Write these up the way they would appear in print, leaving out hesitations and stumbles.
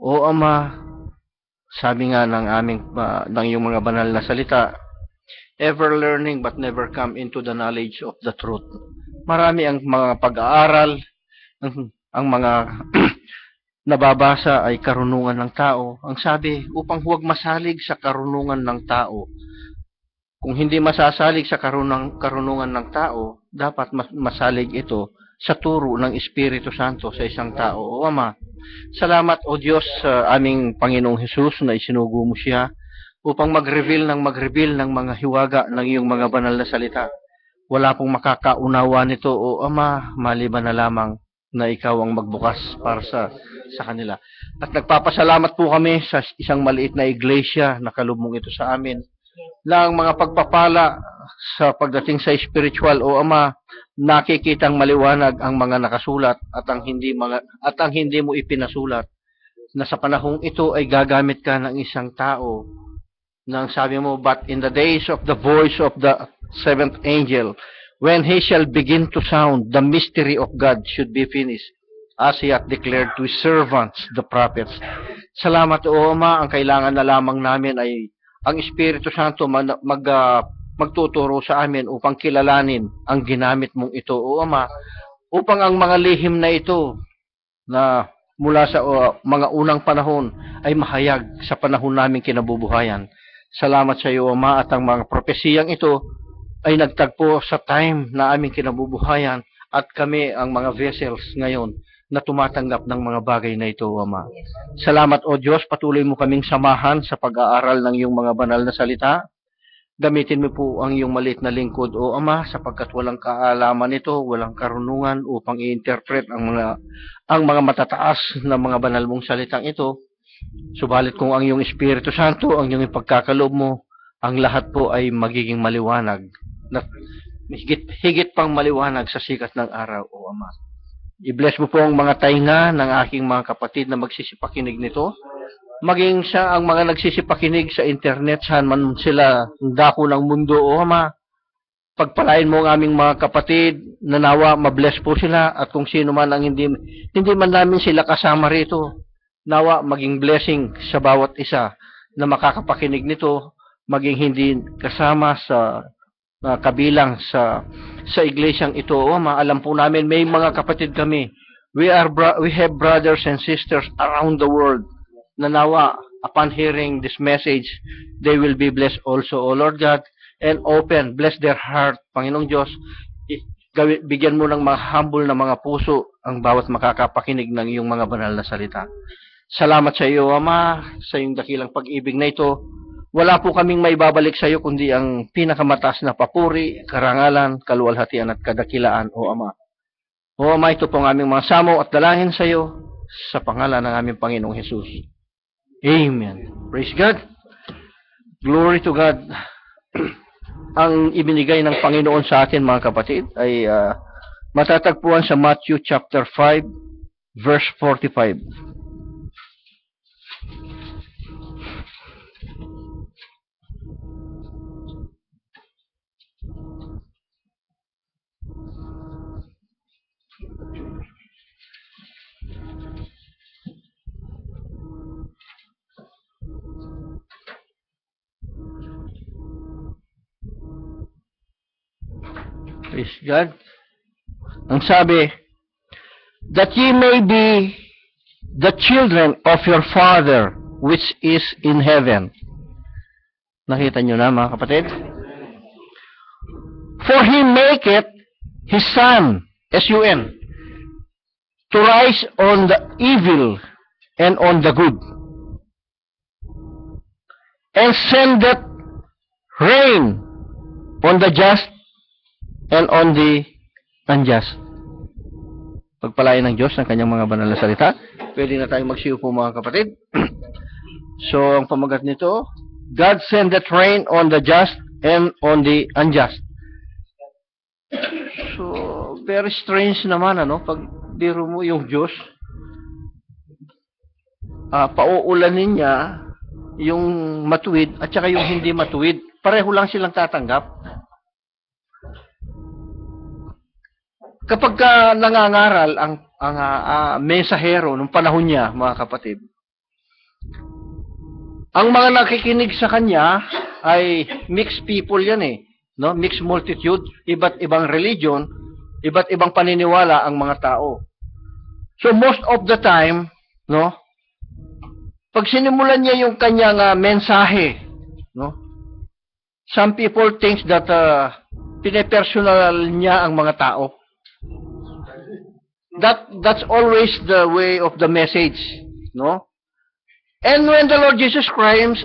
O Ama, sabi nga ng ng iyong mga banal na salita, ever learning but never come into the knowledge of the truth. Marami ang mga pag-aaral, ang mga nababasa ay karunungan ng tao. Ang sabi, upang huwag masalig sa karunungan ng tao. Kung hindi masasalig sa karunungan ng tao, dapat masalig ito sa turo ng Espiritu Santo sa isang tao. O Ama, salamat o Diyos sa aming Panginoong Hesus na isinugo mo siya upang mag-reveal ng mga hiwaga ng iyong mga banal na salita. Wala pong makakaunawa nito o Ama, maliban na lamang na ikaw ang magbukas para sa kanila. At nagpapasalamat po kami sa isang maliit na iglesia na kalubong ito sa amin na ang mga pagpapala sa pagdating sa spiritual o Ama, nakikitang maliwanag ang mga nakasulat at ang hindi mo ipinasulat na sa panahong ito ay gagamit ka ng isang tao nang sabi mo, but in the days of the voice of the seventh angel, when he shall begin to sound, the mystery of God should be finished, as he hath declared to his servants, the prophets. Salamat o Ama, ang kailangan na lamang namin ay ang Espiritu Santo magtuturo sa amin upang kilalanin ang ginamit mong ito o Ama, upang ang mga lihim na ito na mula sa mga unang panahon ay mahayag sa panahon namin kinabubuhayan. Salamat sa iyo, Ama, at ang mga propesiyang ito ay nagtagpo sa time na aming kinabubuhayan at kami ang mga vessels ngayon na tumatanggap ng mga bagay na ito, Ama. Salamat, O Diyos, patuloy mo kaming samahan sa pag-aaral ng iyong mga banal na salita. Gamitin mo po ang iyong maliit na lingkod, O Ama, sapagkat walang kaalaman ito, walang karunungan upang i-interpret ang mga matataas na mga banal mong salitang ito. Subalit kung ang iyong Espiritu Santo, ang iyong ipagkakaloob mo, ang lahat po ay magiging maliwanag. Higit pang maliwanag sa sikat ng araw, O Ama. I-bless mo po ang mga tainga ng aking mga kapatid na magsisipakinig nito. Maging siya ang mga nagsisipakinig sa internet, saan man sila dako ng mundo, O Ama. Pagpalain mo ang aming mga kapatid, nanawa, mabless po sila, at kung sino man ang hindi man namin sila kasama rito, nawa maging blessing sa bawat isa na makakapakinig nito, maging hindi kasama sa kabilang sa iglesyang ito. O Ama, alam po namin may mga kapatid kami. We have brothers and sisters around the world na nawa upon hearing this message, they will be blessed also, O Lord God, and bless their heart, Panginoong Diyos. Bigyan mo ng mga humble na mga puso ang bawat makakapakinig ng iyong mga banal na salita. Salamat sa iyo, Ama, sa iyong dakilang pag-ibig na ito. Wala po kaming maibabalik sa iyo kundi ang pinakamataas na papuri, karangalan, kaluwalhatian at kadakilaan, O Ama. O Ama, ito po ang aming mga samo at dalangin sa iyo sa pangalan ng aming Panginoong Hesus. Amen. Praise God. Glory to God. Ang ibinigay ng Panginoon sa atin, mga kapatid, ay matatagpuan sa Matthew chapter 5, verse 45. Praise God. Ang sabi, that ye may be the children of your Father which is in heaven. Nakita nyo na, mga kapatid? For he maketh his sun, S-U-N, to rise on the evil and on the good, and sendeth rain on the just and on the unjust. Pagpalain ng Diyos ng kanyang mga banal na salita. Pwede na tayong magsiupo, mga kapatid. So, ang pamagat nito, God sendeth rain on the just and on the unjust. So, very strange naman, pag biro mo yung Diyos, pauulanin niya yung matuwid at saka yung hindi matuwid. Pareho lang silang tatanggap. Kapag nangangaral ang mensahero nung panahon niya, mga kapatid, ang mga nakikinig sa kanya ay mixed people yan eh. No? Mixed multitude, iba't ibang religion, iba't ibang paniniwala ang mga tao. So most of the time, no, pag sinimulan niya yung kanyang mensahe, no, some people think that pinepersonal niya ang mga tao. That's always the way of the message, no? And when the Lord Jesus Christ,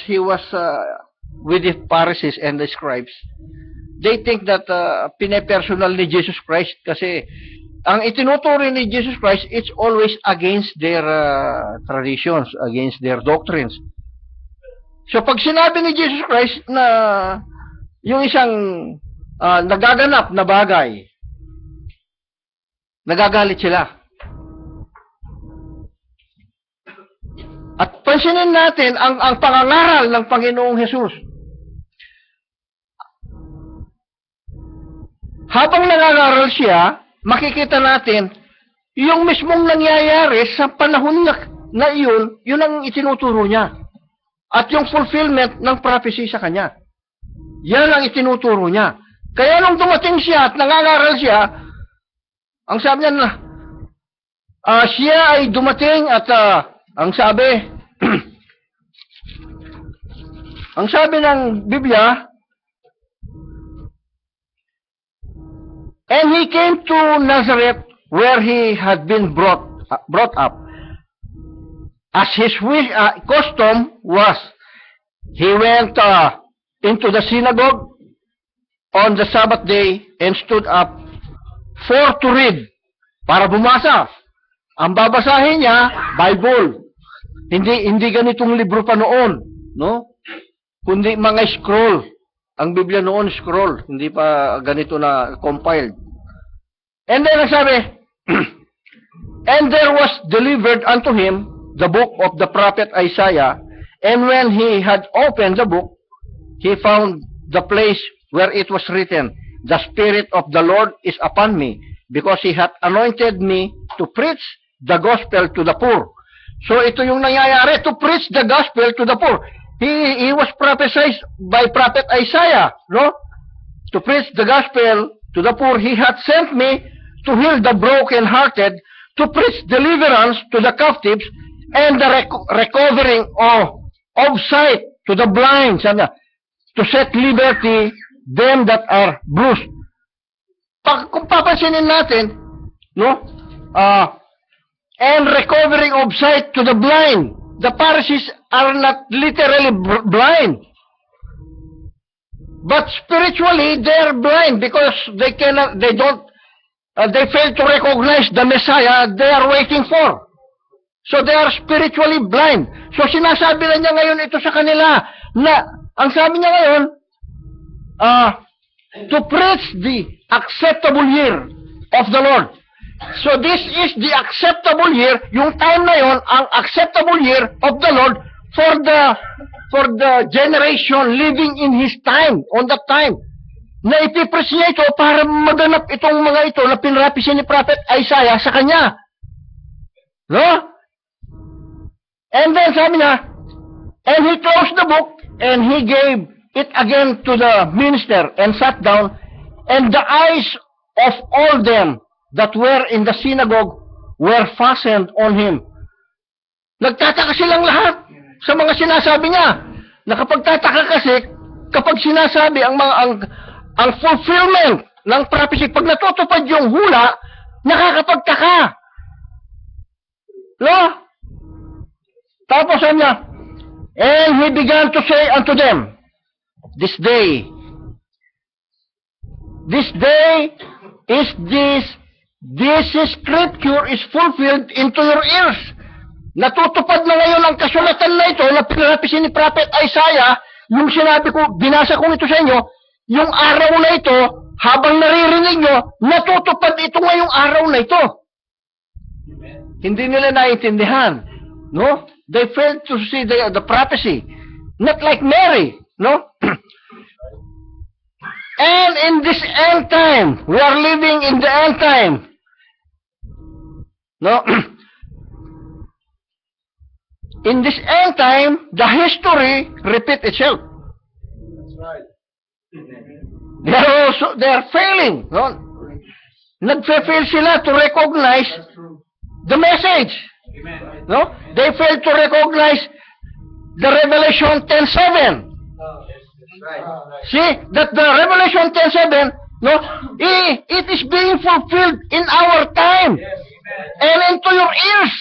he was with the Pharisees and the scribes. They think that pinepersonal ni Jesus Christ kasi ang itinuturo ni Jesus Christ, it's always against their traditions, against their doctrines. So pag sinabi ni Jesus Christ na yung isang nagaganap na bagay, nagagalit sila. At pansinin natin ang pangangaral ng Panginoong Hesus. Habang nangangaral siya, makikita natin yung mismong nangyayari sa panahon na iyon, yun ang itinuturo niya. At yung fulfillment ng prophecy sa kanya. Yan ang itinuturo niya. Kaya nung dumating siya at nangangaral siya, ang sabi niya na, siya ay dumating at ang sabi, ang sabi ng Biblia, and he came to Nazareth where he had been brought up. As his custom was, he went into the synagogue on the Sabbath day and stood up for to read, para bumasa. Ang babasahin niya, Bible. Hindi ganitong libro pa noon, no? Kundi mga scroll. Ang Biblia noon, scroll. Hindi pa ganito na compiled. And then sabi, and there was delivered unto him the book of the prophet Isaiah, and when he had opened the book, he found the place where it was written, the Spirit of the Lord is upon me, because he hath anointed me to preach the gospel to the poor. So ito yung nangyayari, to preach the gospel to the poor. He was prophesied by prophet Isaiah, no? To preach the gospel to the poor. He hath sent me to heal the brokenhearted, to preach deliverance to the captives, and the recovering of sight to the blind, to set liberty them that are bruised. Kung papansinin natin, no? And recovering of sight to the blind. The Pharisees are not literally blind, but spiritually they are blind because they fail to recognize the Messiah they are waiting for. So they are spiritually blind. So sinasabi na niya ngayon ito sa kanila na ang sabi niya ngayon, to preach the acceptable year of the Lord. So this is the acceptable year, yung time na yon, ang acceptable year of the Lord for the generation living in His time, on that time. Na ipipreach niya ito para maganap itong mga ito na pinrapisi ni Prophet Isaiah sa kanya. No? And then sabi niya, and he closed the book, and he gave it again to the minister, and sat down, and the eyes of all them that were in the synagogue were fastened on him. Nagtataka silang lahat sa mga sinasabi niya. Nakapagtataka kasi kapag sinasabi ang fulfillment ng prophecy, pag natutupad yung hula, nakakapagtaka. No? Tapos niya, and he began to say unto them, this day is this scripture is fulfilled into your ears. Natutupad na ngayon ang kasulatan na ito na pinrapisi ni Prophet Isaiah, yung sinabi ko, binasa ko ito sa inyo, yung araw na ito, habang naririnig nyo, natutupad ito ngayong araw na ito. Hindi nila naiintindihan. No? They failed to see the prophecy. Not like Mary. No? And in this end time, we are living in the end time. No? in this end time, the history repeat itself. They are failing. No? Nagfe-fail sila to recognize the message. No? They fail to recognize the Revelation 10:7. See that the Revelation 10:7, no, it is being fulfilled in our time and into your ears.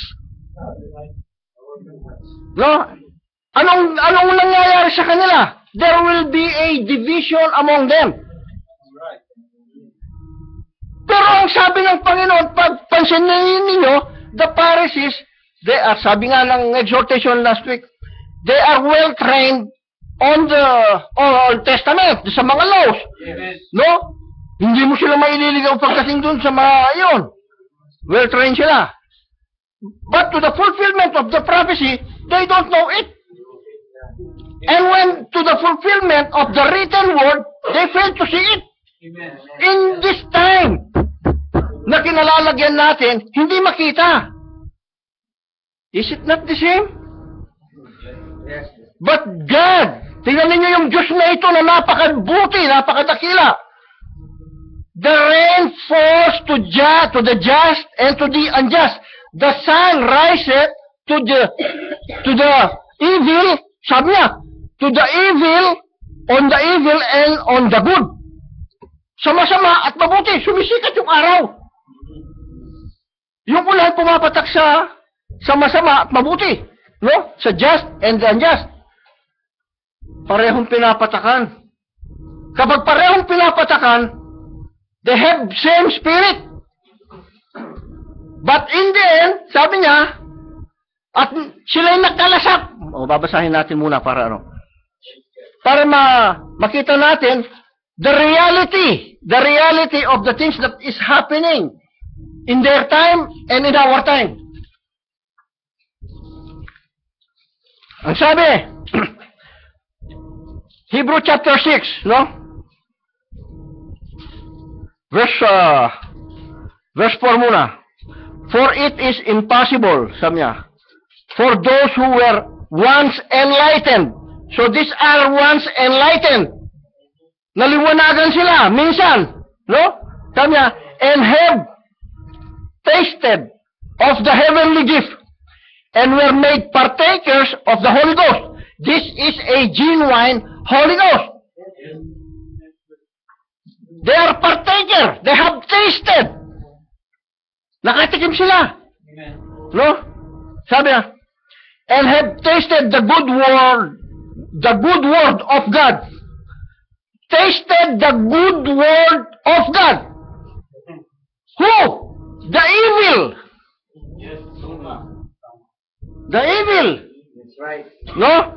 No, anong nangyayari sa kanila? There will be a division among them. Pero ang sabi ng Panginoon, pag pansinin ninyo, the Pharisees, they are, sabi nga ng exhortation last week, they are well trained on the Old Testament, sa mga laws. No? Hindi mo sila maililigaw pagdating dun sa mga yun. Well trained sila. But to the fulfillment of the prophecy, they don't know it. And when to the fulfillment of the written word, they fail to see it. In this time na kinalalagyan natin, hindi makita. Is it not the same? But God, tingnan ninyo yung Diyos na ito na napakabuti, napakadakila. The rain falls to the just and to the unjust. The sun rises to the evil, sabi niya, to the evil, on the evil and on the good. Sa masama at mabuti, sumisikat yung araw. Yung ulan pumapatak sa masama at mabuti. No? Sa just and the unjust. Parehong pinapatakan. Kapag parehong pinapatakan, they have same spirit. But in the end, sabi niya, at sila'y nagkalasak. O, babasahin natin muna para makita natin the reality of the things that is happening in their time and in our time. Ang sabi, Hebrew chapter 6, no? Verse 4 muna. For it is impossible, sabi niya, for those who were once enlightened. So these are once enlightened. Naliwanagan sila, minsan, no? Sabi niya, and have tasted of the heavenly gift, and were made partakers of the Holy Ghost. This is a genuine Holy Ghost. They are partaker. They have tasted. Nakatikim sila. No? Sabi niya, and have tasted the good word of God. Tasted the good word of God. Who? The evil. The evil. That's right. No?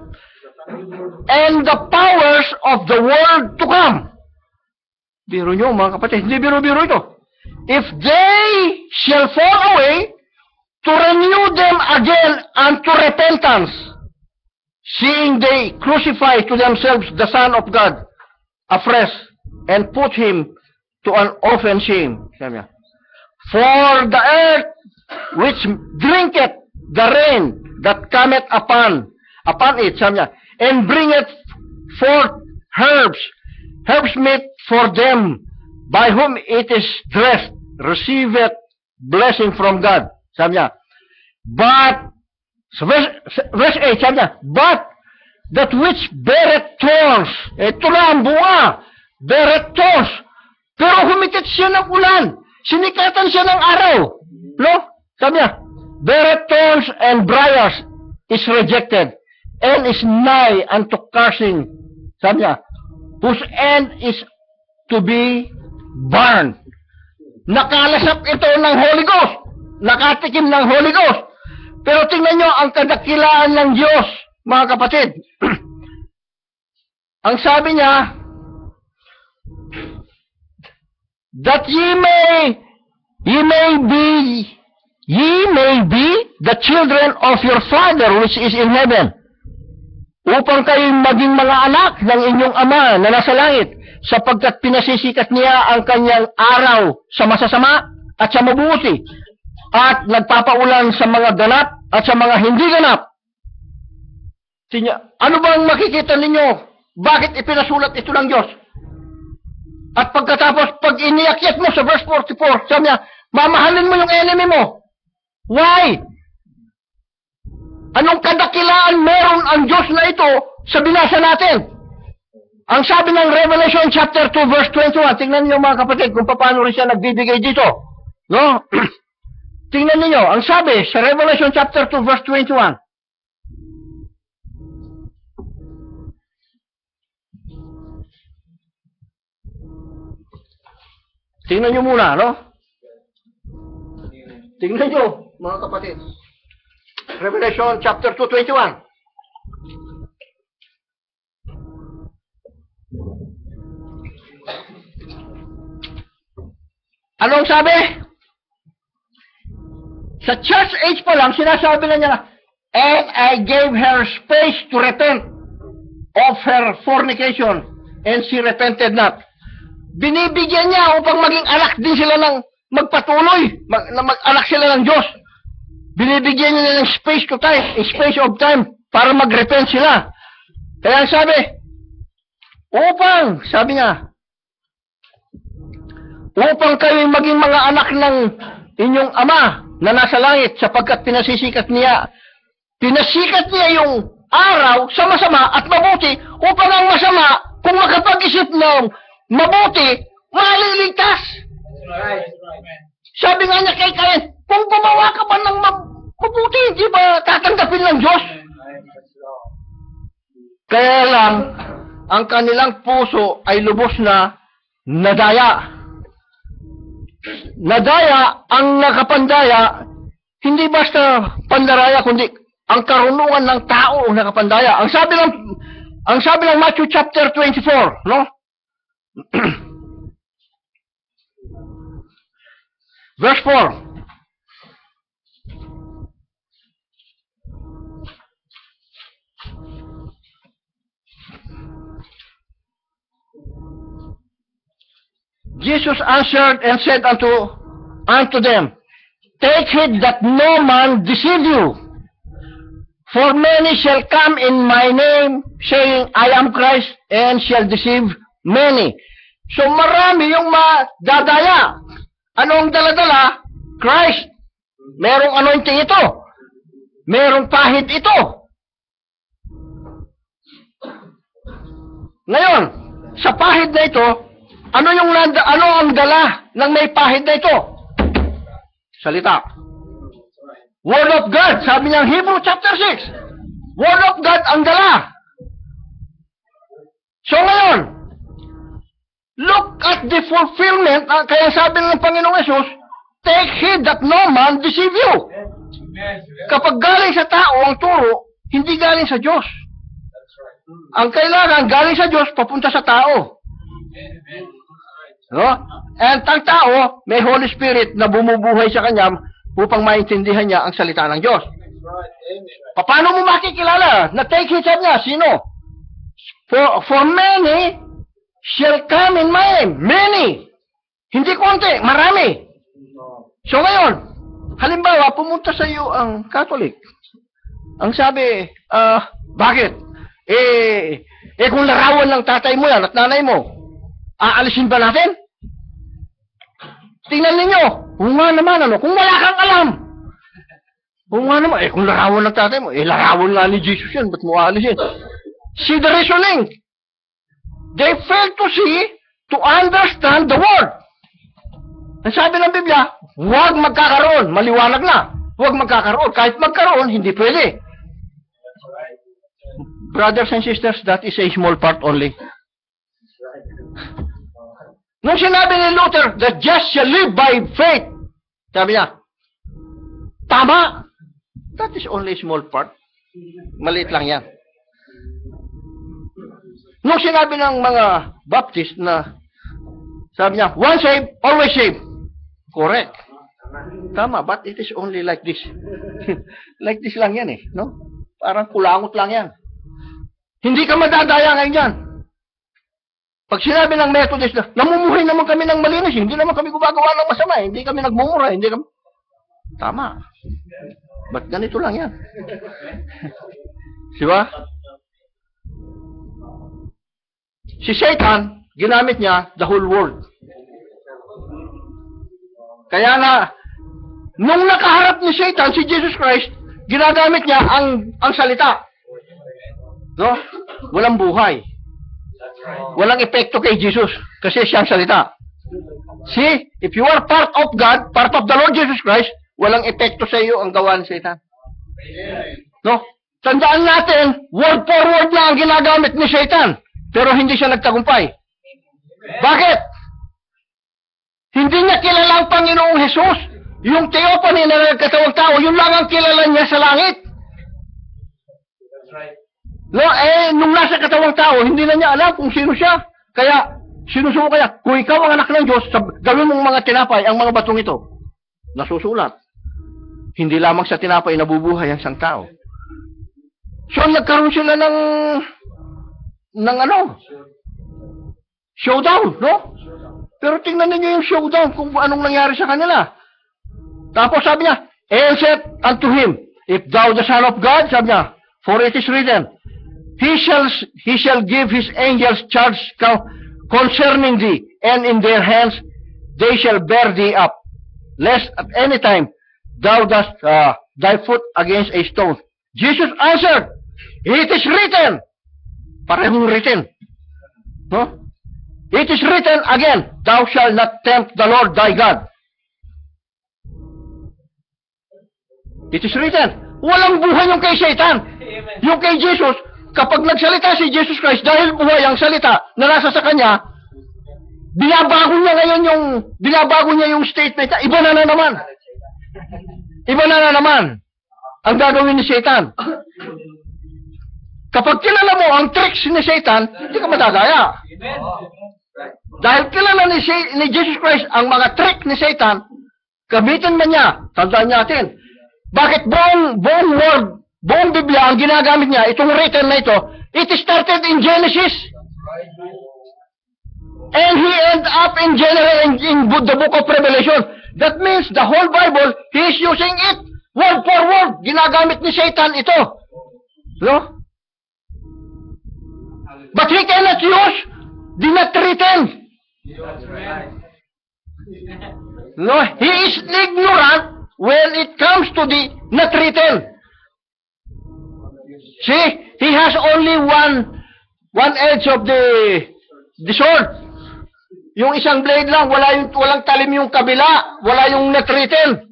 And the powers of the world to come. Biro nyo, mga kapatid. Hindi biro-biro ito. If they shall fall away, to renew them again unto repentance, seeing they crucify to themselves the Son of God afresh, and put him to an often shame. For the earth which drinketh the rain that cometh upon it, and bringeth forth herbs meet for them, by whom it is dressed, receiveth blessing from God. Sabi niya, but, verse 8, sabi niya, but that which beareth thorns, ito na ang bunga, beareth thorns, pero humikit siya ng ulan, sinikatan siya ng araw, no? Sabi niya, beareth thorns and briars, is rejected, and is nigh unto cursing. Sabi niya, whose end is to be burned. Nakalasap ito ng Holy Ghost. Nakatikim ng Holy Ghost. Pero tingnan nyo ang kadakilaan ng Diyos, mga kapatid. Ang sabi niya, that ye may be the children of your Father which is in heaven, upang kayong maging mga anak ng inyong Ama na nasa langit, sapagkat pinasisikat niya ang kanyang araw sa masasama at sa mabuti, at nagpapaulan sa mga ganap at sa mga hindi ganap. Ano ba ang makikita ninyo? Bakit ipinasulat ito ng Diyos? At pagkatapos, pag iniakyat mo sa verse 44, sabi niya, mamahalin mo yung enemy mo. Why? Anong kadakilaan meron ang Diyos na ito sa binasa natin? Ang sabi ng Revelation chapter 2 verse 21, tingnan niyo mga kapatid kung paano rin siya nagbibigay dito. No? Tingnan niyo, ang sabi sa Revelation chapter 2 verse 21. Tingnan niyo muna, no? Tingnan niyo, mga kapatid. Revelation chapter 2, 21. Anong sabi? Sa church age pa lang, sinasabi na niya, and I gave her space to repent of her fornication, and she repented not. Binibigyan niya upang maging anak din sila ng magpatuloy, mag-anak sila ng Diyos. Binibigyan niya ng space of time para mag-repent sila. Kaya sabi niya, upang kayo maging mga anak ng inyong ama na nasa langit sapagkat pinasikat niya yung araw sa masama at mabuti upang ang masama kung makapag-isip ng mabuti, maliligtas. Sabi nga niya kay Cain, kung gumawa ka ba ng mabuti, hindi ba tatanggapin ng Diyos? Kaya lang, ang kanilang puso ay lubos na nadaya. Nadaya, ang nakapandaya, hindi basta pandaraya, kundi ang karunungan ng tao ang nakapandaya. Ang sabi ng Matthew chapter 24, no? Verse 4. Jesus answered and said unto them, take heed that no man deceive you. For many shall come in my name, saying, I am Christ, and shall deceive many. So marami yung madadaya. Anong daladala? Christ. Merong anointing ito. Merong pahid ito. Ngayon, sa pahid na ito, ano ang dala ng may pahid na ito? Salita. Word of God. Sabi niya Hebrew chapter 6. Word of God ang dala. So ngayon, look at the fulfillment. Kaya sabi ng Panginoong Yesus, take heed that no man deceive you. Kapag galing sa tao ang turo, hindi galing sa Diyos. Ang kailangan galing sa Diyos, papunta sa tao. No? And ang tao, may Holy Spirit na bumubuhay sa kanya upang maintindihan niya ang salita ng Diyos. Paano mo makikilala na take heed niya? Sino? For many shall come in my name. Many. Hindi konti, marami. So ngayon, halimbawa, pumunta sa iyo ang Catholic. Ang sabi, bakit? Kung larawan ng tatay mo yan at nanay mo, aalisin ba natin? Tingnan ninyo. Kung nga naman, kung wala kang alam. Kung nga naman, kung larawan ng tatay mo, larawan nga ni Jesus yan, ba't mo aalisin? See the reasoning. They fail to see, to understand the word. Ang sabi ng Biblia, huwag magkakaroon. Maliwanag na. Huwag magkakaroon. Kahit magkaroon, hindi pwede. Brothers and sisters, that is a small part only. Nung sinabi ni Luther, the just shall live by faith, sabi niya, tama. That is only a small part. Maliit lang yan. Nung sinabi ng mga Baptist na, sabi niya, once saved, always saved. Correct. Tama, but it is only like this. Like this lang yan no? Parang kulangot lang yan. Hindi ka madadaya ngayon yan. Pag sinabi ng Methodist na, namumuhay naman kami ng malinis, hindi naman kami gumagawa ng masama, hindi kami nagmumura, hindi kami... Tama. Ba't ganito lang yan? Diba? Si Satan, ginamit niya the whole world. Kaya nga, nung nakaharap ni Satan, si Jesus Christ, ginagamit niya ang salita. No? Walang buhay. Walang epekto kay Jesus kasi siyang salita. See, if you are part of God, part of the Lord Jesus Christ, walang epekto sa iyo ang gawa ni Satan. No? Tandaan natin, word for word na ang ginagamit ni Satan, pero hindi siya nagtagumpay. Bakit? Hindi niya kilala ang Panginoong Jesus. Yung theophany na nagkatawang tao, yun lang ang kilala niya sa langit. No, nung nasa katawang tao, hindi na niya alam kung sino siya. Kaya, sinusuko kaya, kung ikaw ang anak ng Diyos, gawin mong mga tinapay ang mga batong ito. Nasusulat. Hindi lamang sa tinapay nabubuhay ang isang tao. So, nagkaroon sila ng showdown, no? Pero tingnan niyo yung showdown kung anong nangyari sa kanila. Tapos sabi niya, "And said unto him, If thou the Son of God," sabi niya, "for it is written, He shall give his angels charge concerning thee, and in their hands they shall bear thee up, lest at any time thou dost thy foot against a stone." Jesus answered, "It is written." Parehong written. No? "It is written again, thou shalt not tempt the Lord thy God." It is written. Walang buhay yung kay Satan. Yung kay Jesus, kapag nagsalita si Jesus Christ, dahil buhay ang salita na nasa sa kanya, binabago niya yung statement. Iba na naman. Iba na naman ang gagawin ni Satan. Kapag kilala mo ang tricks ni Satan, hindi ka madadaya. Dahil kilala ni Jesus Christ ang mga trick ni Satan, gamitin man niya, tandaan natin, bakit buong word, buong Biblia, ang ginagamit niya, itong written na ito, it started in Genesis. And he ended up in the book of Revelation. That means the whole Bible, he is using it word for word. Ginagamit ni Satan ito. No? But he cannot use the not written. No, he is ignorant when it comes to the not written. See, he has only one edge of the sword. Yung isang blade lang, walang talim yung kabila, wala yung not written.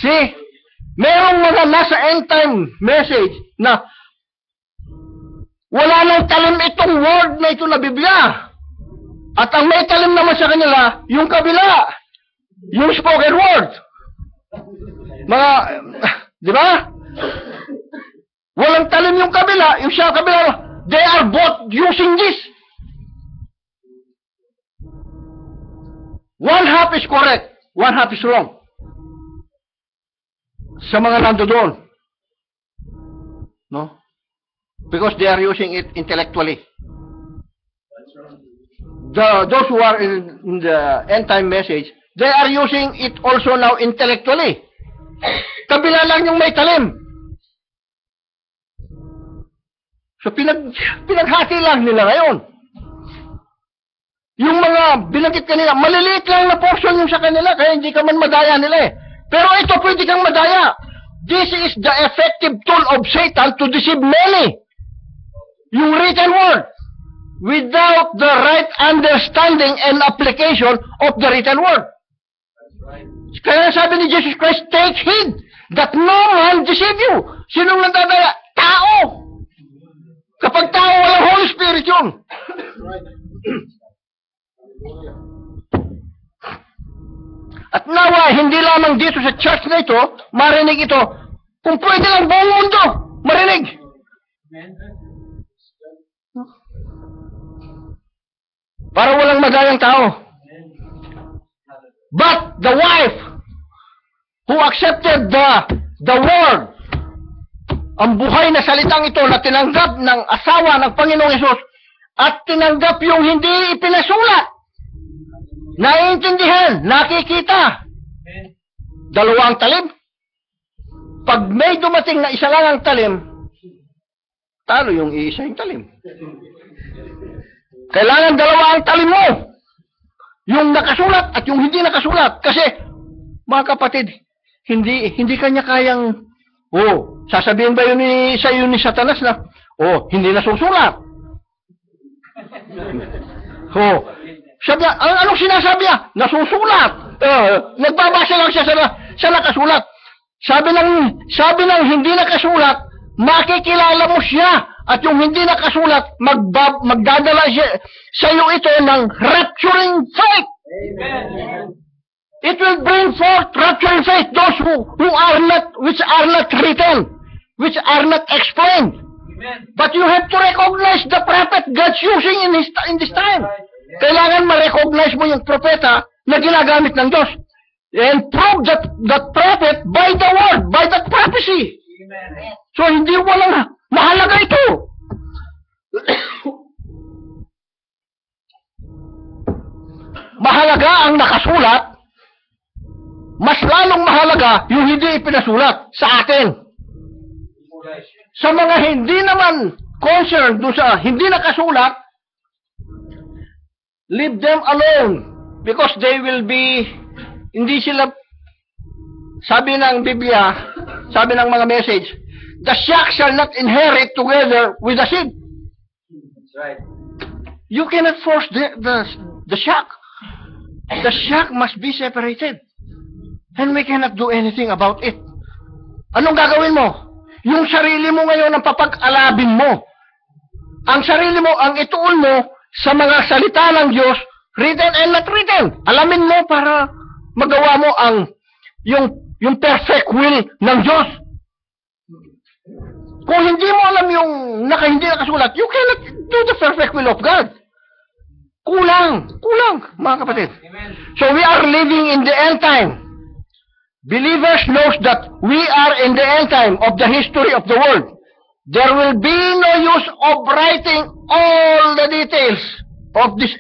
See, merong mga nasa end time message na wala nang talim itong word na ito na Biblia. At ang may talim naman sa kanila, yung kabila, yung spoken word. Mga, di ba? Walang talim yung kabila, yung siya kabila, they are both using this. One half is correct, one half is wrong. Sa mga nando doon. No? Because they are using it intellectually. Those who are in the end time message, they are using it also now intellectually. Kabila lang yung may talim. So pinaghati lang nila ngayon. Yung mga binanggit kanila, maliliit lang na portion yung sa kanila, kaya hindi ka man madaya nila eh. Pero ito pwede kang madaya. This is the effective tool of Satan to deceive many. Yung written word. Without the right understanding and application of the written word. Kaya sabi ni Jesus Christ, take heed that no man deceive you. Sinong nandadaya? Tao. Kapag tao, walang Holy Spirit yun. At nawa, hindi lamang dito sa church na ito, marinig ito. Kung pwede lang buong mundo, marinig. Para walang madayang tao. But the wife who accepted the word, ang buhay na salitang ito na tinanggap ng asawa ng Panginoong Hesus at tinanggap yung hindi ipinasulat, naiintindihan, nakikita, dalawang talim. Pag may dumating na isa lang ang talim, talo yung iisa yung talim. Kailangan dalawa ang talim mo. Yung nakasulat at yung hindi nakasulat. Kasi, mga kapatid, hindi kanya kayang, sasabihin ba yun sa'yo ni Satanas na, hindi nasusulat. Sabi niya, anong sinasabi niya? Nasusulat. Nagbabasa lang siya sa nakasulat. Sabi ng hindi nakasulat, makikilala mo siya. At yung hindi nakasulat, magdadala sa iyo ito ng rapturing faith. Amen. It will bring forth rapturing faith those which are not written, which are not explained. Amen. But you have to recognize the prophet God's using in this time. Kailangan ma-recognize mo yung propeta na ginagamit ng Diyos. And prove that prophet by the word, by that prophecy. Amen. So hindi walang mahalaga ito. Mahalaga ang nakasulat. Mas lalong mahalaga yung hindi ipinasulat sa atin. Sa mga hindi naman concerned doon sa hindi nakasulat, leave them alone because they will be, hindi sila, sabi ng Biblia, sabi ng mga message, the shock shall not inherit together with the seed. That's right. You cannot force the shock. The shock must be separated. And we cannot do anything about it. Anong gagawin mo? Yung sarili mo ngayon ang papag-alabin mo. Ang sarili mo, ang ituon mo sa mga salita ng Diyos, written and not written. Alamin mo para magawa mo yung perfect will ng Diyos. Kung hindi mo alam yung hindi nakasulat, you cannot do the perfect will of God. Kulang, mga kapatid. Amen. So we are living in the end time. Believers knows that we are in the end time of the history of the world. There will be no use of writing all the details of this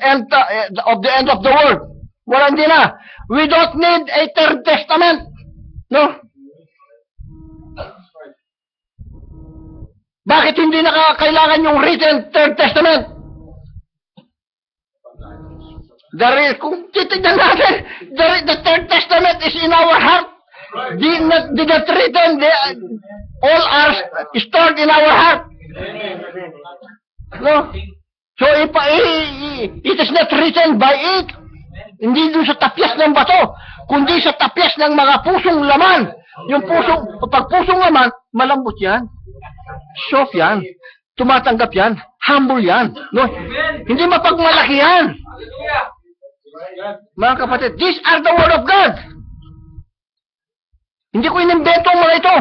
of the end of the world. Wala, hindi na. We don't need a third testament. No? Bakit hindi kailangan yung written third testament? Kung titignan natin, the third testament is in our heart. Did not written, all are stored in our heart. No? So, it is not written by ink. Hindi doon sa tapyas ng bato, kundi sa tapyas ng mga pusong laman. Yung pag pusong laman, malambot yan. Soft yan. Tumatanggap yan. Humble yan. No? Hindi mapagmalaki yan. Hallelujah. Mga kapatid, these are the word of God. Hindi ko inimbento ang mga ito.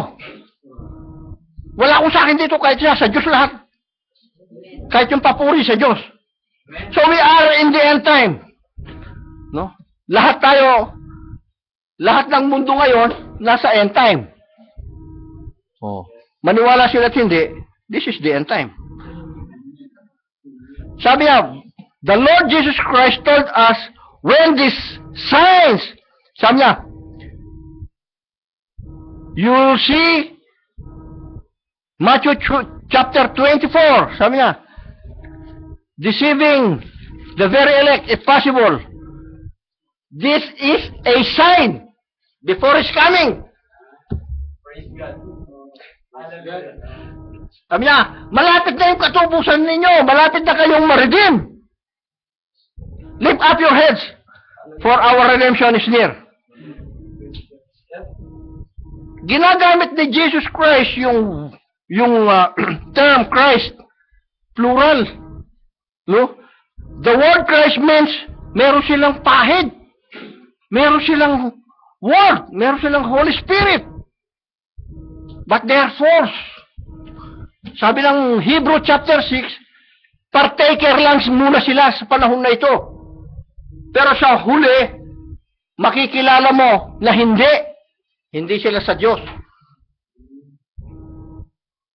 Wala akong sa akin dito kahit sa Diyos lahat. Kahit yung papuri sa Diyos. So we are in the end time. No? Lahat ng mundo ngayon, nasa end time. Maniwala sila at hindi, this is the end time. Sabi niya, the Lord Jesus Christ told us, when these signs, sabi niya, you will see Matthew chapter 24, sabi niya, deceiving the very elect if possible. This is a sign before His coming. Praise God. Hallelujah. Sabi niya, malapit na yung katubusan ninyo, malapit na kayong ma-redeem. Lift up your heads, for our redemption is near. Ginagamit ni Jesus Christ yung term Christ, plural. No? The word Christ means meron silang pahid, meron silang word, meron silang Holy Spirit. But they are force. Sabi ng Hebrew chapter 6, partaker lang muna sila sa panahon na ito. Pero sa huli, makikilala mo na hindi sila sa Diyos.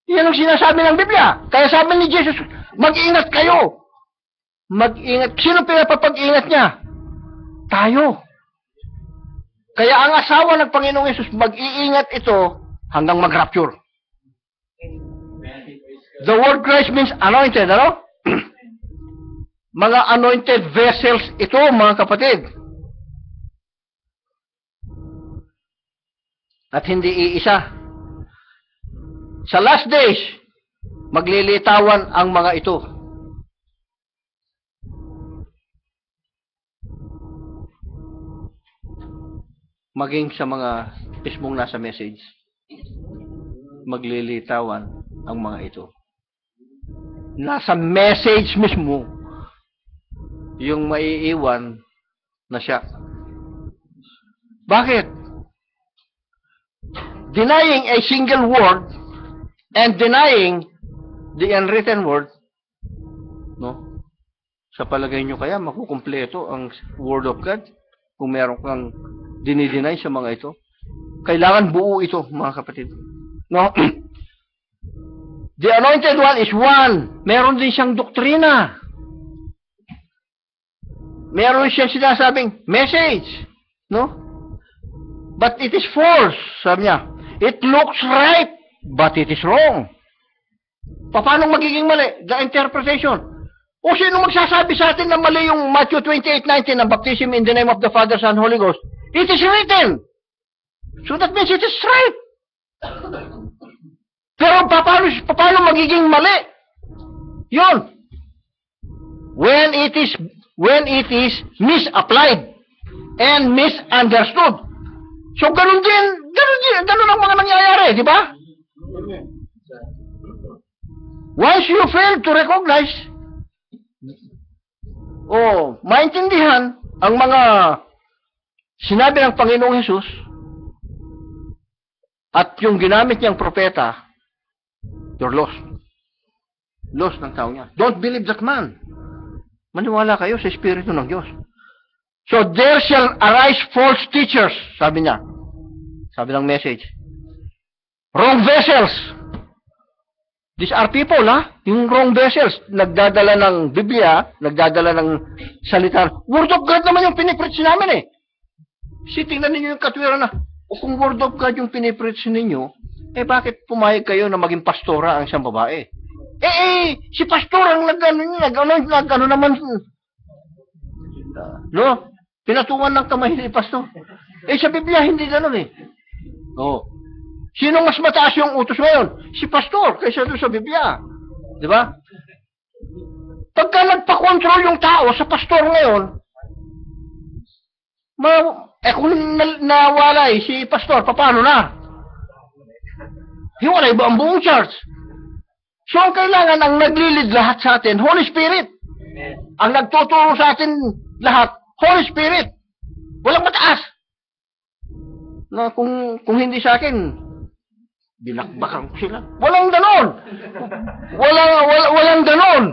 Yan ang sinasabi ng Biblia. Kaya sabi ni Jesus, mag-ingat kayo. Mag-ingat. Sino pinapapag-ingat niya? Tayo. Kaya ang asawa ng Panginoong Yesus, mag-iingat ito hanggang mag-rapture. The word Christ means anointed, ano? Mga anointed vessels ito, mga kapatid. At hindi iisa. Sa last days, maglilitawan ang mga ito. Maging sa mga mismong nasa message, maglilitawan ang mga ito. Nasa message mismo, yung maiiwan na siya. Bakit? Denying a single word and denying the unwritten word, no? Sa palagay nyo kaya makukumpleto ang Word of God kung meron kang dinideny sa mga ito? Kailangan buo ito, mga kapatid. No? The anointed one is one. Meron din siyang doktrina. Meron siyang sinasabing message. No? But it is false, sabi niya. It looks right, but it is wrong. Paano magiging mali? The interpretation. O sino magsasabi sa atin na mali yung Matthew 28:19 ng baptism in the name of the Father, Son, Holy Ghost? It is written. So that means it is right. Pero paano magiging mali? Yun. When it is misapplied and misunderstood. So ganun ang mga nangyayari, di ba? Once you fail to recognize maintindihan ang mga sinabi ng Panginoong Hesus at yung ginamit niyang propeta, you're lost. Lost ng tao niya. Don't believe that man. Maniwala kayo sa Espiritu ng Diyos. So there shall arise false teachers, sabi niya. Sabi ng message. Wrong vessels. These are people, yung wrong vessels. Nagdadala ng Biblia, nagdadala ng salita. Word of God naman yung pinipreach namin tingnan ninyo yung katwiran na, kung Word of God yung pinipreach ninyo, bakit pumayag kayo na maging pastora ang isang babae? Si pastor ang nag-ano naman. No? Pinatuan ng kamay ni pastor. Sa Biblia, hindi ganun Sino mas mataas yung utos ngayon? Si pastor, kaysa doon sa Biblia. Di ba? Pagka nagpa-control yung tao sa pastor ngayon, kung nawalay si pastor, paano na? Hiwalay ba ang buong church? So, ang kailangan, ang naglilid lahat sa atin, Holy Spirit. Ang nagtuturo sa atin lahat, Holy Spirit. Walang mataas. Na kung hindi sa akin, binakbakan ko sila. Walang ganon. Walang ganon.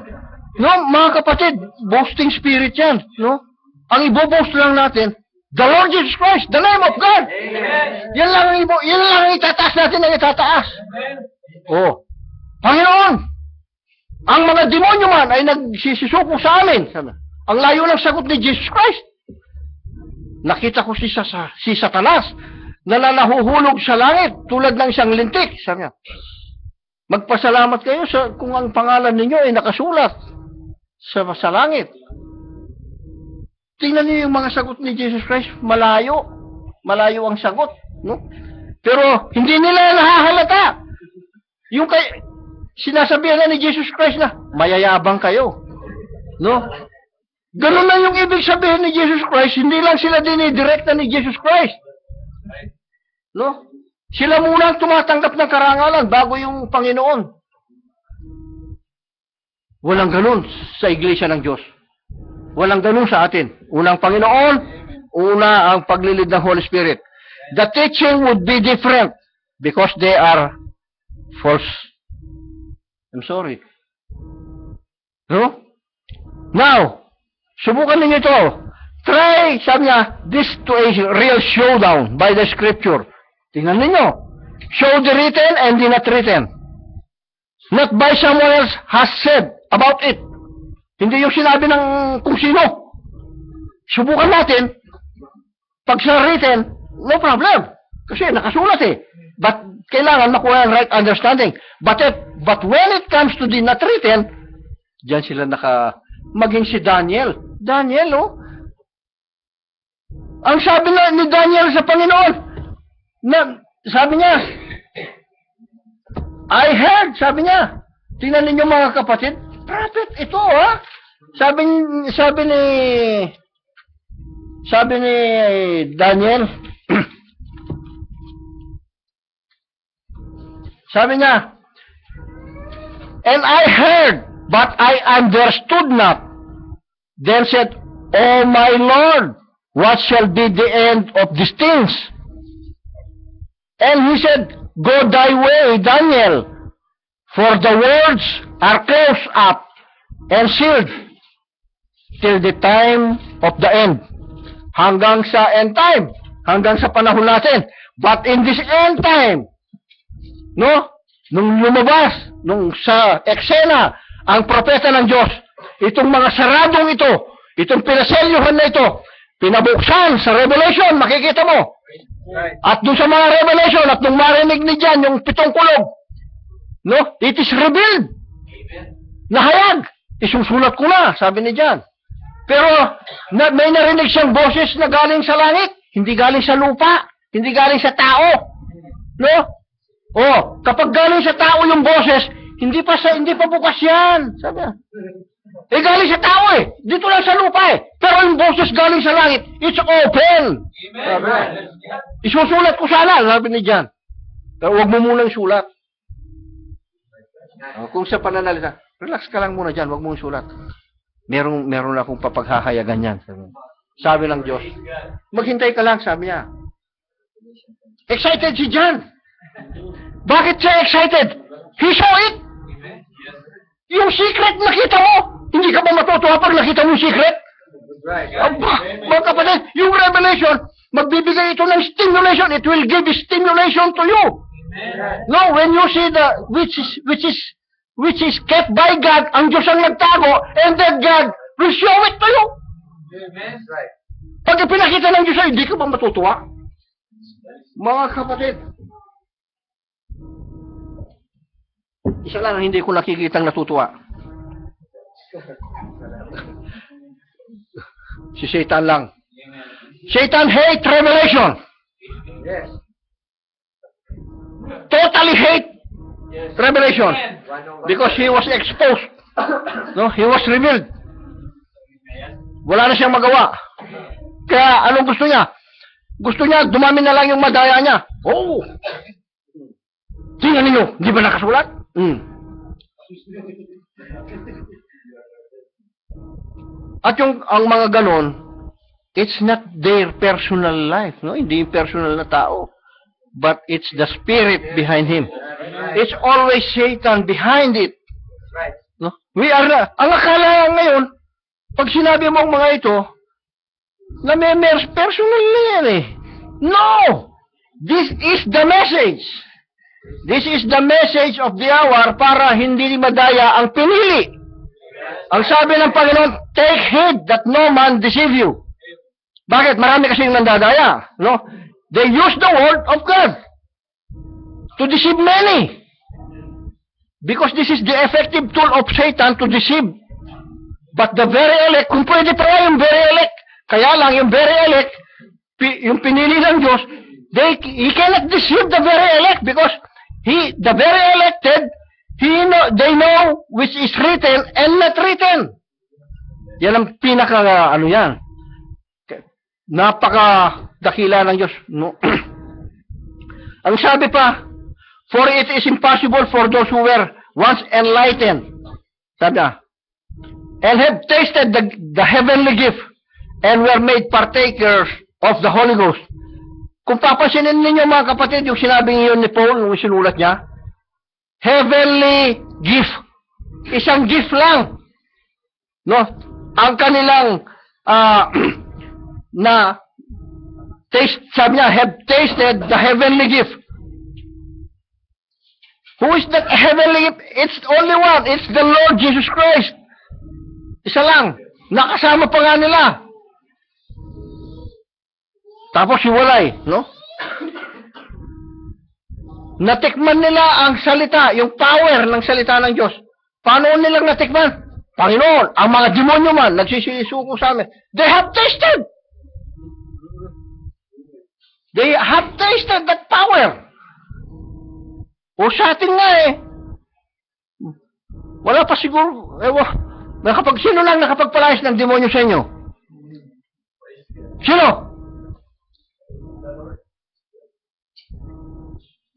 No, mga kapatid, boasting spirit yan. No? Ang iboboast lang natin, the Lord Jesus Christ, the name of God. Amen. Yan lang ang itataas natin ang itataas. Panginoon, ang mga demonyo man ay nagsisisuko sa amin. Ang layo ng sagot ni Jesus Christ. Nakita ko si Satanas na nahuhulog sa langit tulad ng isang lintik. Sabi niya, magpasalamat kayo kung ang pangalan ninyo ay nakasulat sa langit. Tingnan niyo yung mga sagot ni Jesus Christ, malayo ang sagot, no? Pero hindi nila nahahalata. Yung sinasabihan na ni Jesus Christ na mayayabang kayo, no? Ganun lang yung ibig sabihin ni Jesus Christ, hindi lang sila dinidirekta ni Jesus Christ. No? Sila muna ang tumatanggap ng karangalan bago yung Panginoon. Walang ganun sa Iglesia ng Diyos. Walang ganun sa atin. Unang Panginoon, una ang paglilid ng Holy Spirit. The teaching would be different because they are false. I'm sorry. No? Now, subukan ninyo ito. Try, sabi niya, this to a real showdown by the Scripture. Tingnan ninyo. Show the written and the not written. Not by someone else has said about it. Hindi yung sinabi ng kung sino. Subukan natin. Pag sa written, no problem. Kasi nakasulat eh. But kailangan makuha ang right understanding. But when it comes to the not written, diyan sila maging si Daniel. Daniel, oh. Ang sabi ni Daniel sa Panginoon, sabi niya, I heard, sabi niya. Tingnan ninyo mga kapatid, prophet ito, ha? Sabi ni Daniel, sabi niya, and I heard, but I understood not. Then said, O my Lord, what shall be the end of these things? And he said, Go thy way, Daniel, for the words are closed up and sealed till the time of the end. Hanggang sa end time, hanggang sa panahon natin. But in this end time, no, nung lumabas, nung sa eksena, ang propeta ng Diyos, itong mga saradong ito, itong pinaselyuhan na ito, pinabuksan sa Revelation, makikita mo. At doon sa mga Revelation, at nung marinig ni John, yung 7 kulog, no, it is revealed. Nahayag. Isusulat ko na, sabi ni John. Pero, may narinig siyang boses na galing sa langit, hindi galing sa lupa, hindi galing sa tao. No? Oh, kapag galing sa tao yung boses, hindi pa bukas yan. Sabi niya. Galing sa tao eh. Dito lang sa lupa eh. Pero yung boses galing sa langit, it's open. Sabi niya. Isusulat ko sana, sabi ni John. Pero huwag mo munang sulat. Kung sa pananalita, relax ka lang muna dyan, huwag mong sulat. Meron akong papaghahayagan yan. Sabi ng Diyos. Maghintay ka lang, sabi niya. Excited si John. Bakit siya excited? He saw it. Yung secret nakita mo. Hindi ka ba matutuwa pag nakita mo yung secret? Mga kapatid, yung revelation, magbibigay ito ng stimulation. It will give stimulation to you. No, when you see which is kept by God, ang Diyos ang nagtago, and then God will show it to you. Pag ipinakita ng Diyos ay, hindi ka ba matutuwa? Mga kapatid, isa lang ang hindi ko nakikitang natutuwa. Si Satan lang. Satan hate revelation. Totally hate revelation. Because he was exposed. No, he was revealed. Wala na siyang magawa. Kaya anong gusto niya? Gusto niya dumami na lang yung madaya niya. Oh. Tingnan niyo, hindi ba nakasulat? At ang mga ganon, it's not their personal life, no? Hindi yung personal na tao. But it's the spirit behind him. It's always Satan behind it. No? Ang akala ngayon, pag sinabi mo ang mga ito, na may personal na yan eh. No! This is the message. This is the message of the hour para hindi madaya ang pinili. Ang sabi ng Panginoon, take heed that no man deceive you. Bakit? Marami kasing nandadaya. No? They use the word of God to deceive many. Because this is the effective tool of Satan to deceive. But the very elect, kung pwede pa yung very elect, kaya lang yung very elect, yung pinili ng Diyos, he cannot deceive the very elect because the very elected, they know which is written and not written. Yan ang yan. Napaka-dakila ng Diyos. No? Ang sabi pa, for it is impossible for those who were once enlightened, sabi na, and have tasted the heavenly gift, and were made partakers of the Holy Ghost. Kung papansinin ninyo mga kapatid, yung sinabing yun ni Paul, nung sinulat niya, heavenly gift. Isang gift lang. No? Ang kanilang sabi niya, have tasted the heavenly gift. Who is that heavenly gift? It's only one. It's the Lord Jesus Christ. Isa lang. Nakasama pa nga nila. Tapos hiwalay, no? natikman nila ang salita, yung power ng salita ng Diyos. Paano nilang natikman? Panginoon, ang mga demonyo man, nagsisisuko sa amin. They have tasted. They have tasted that power. O sa atin nga eh. Wala pa siguro, sino lang nakapagpalayas ng demonyo sa inyo? Sino?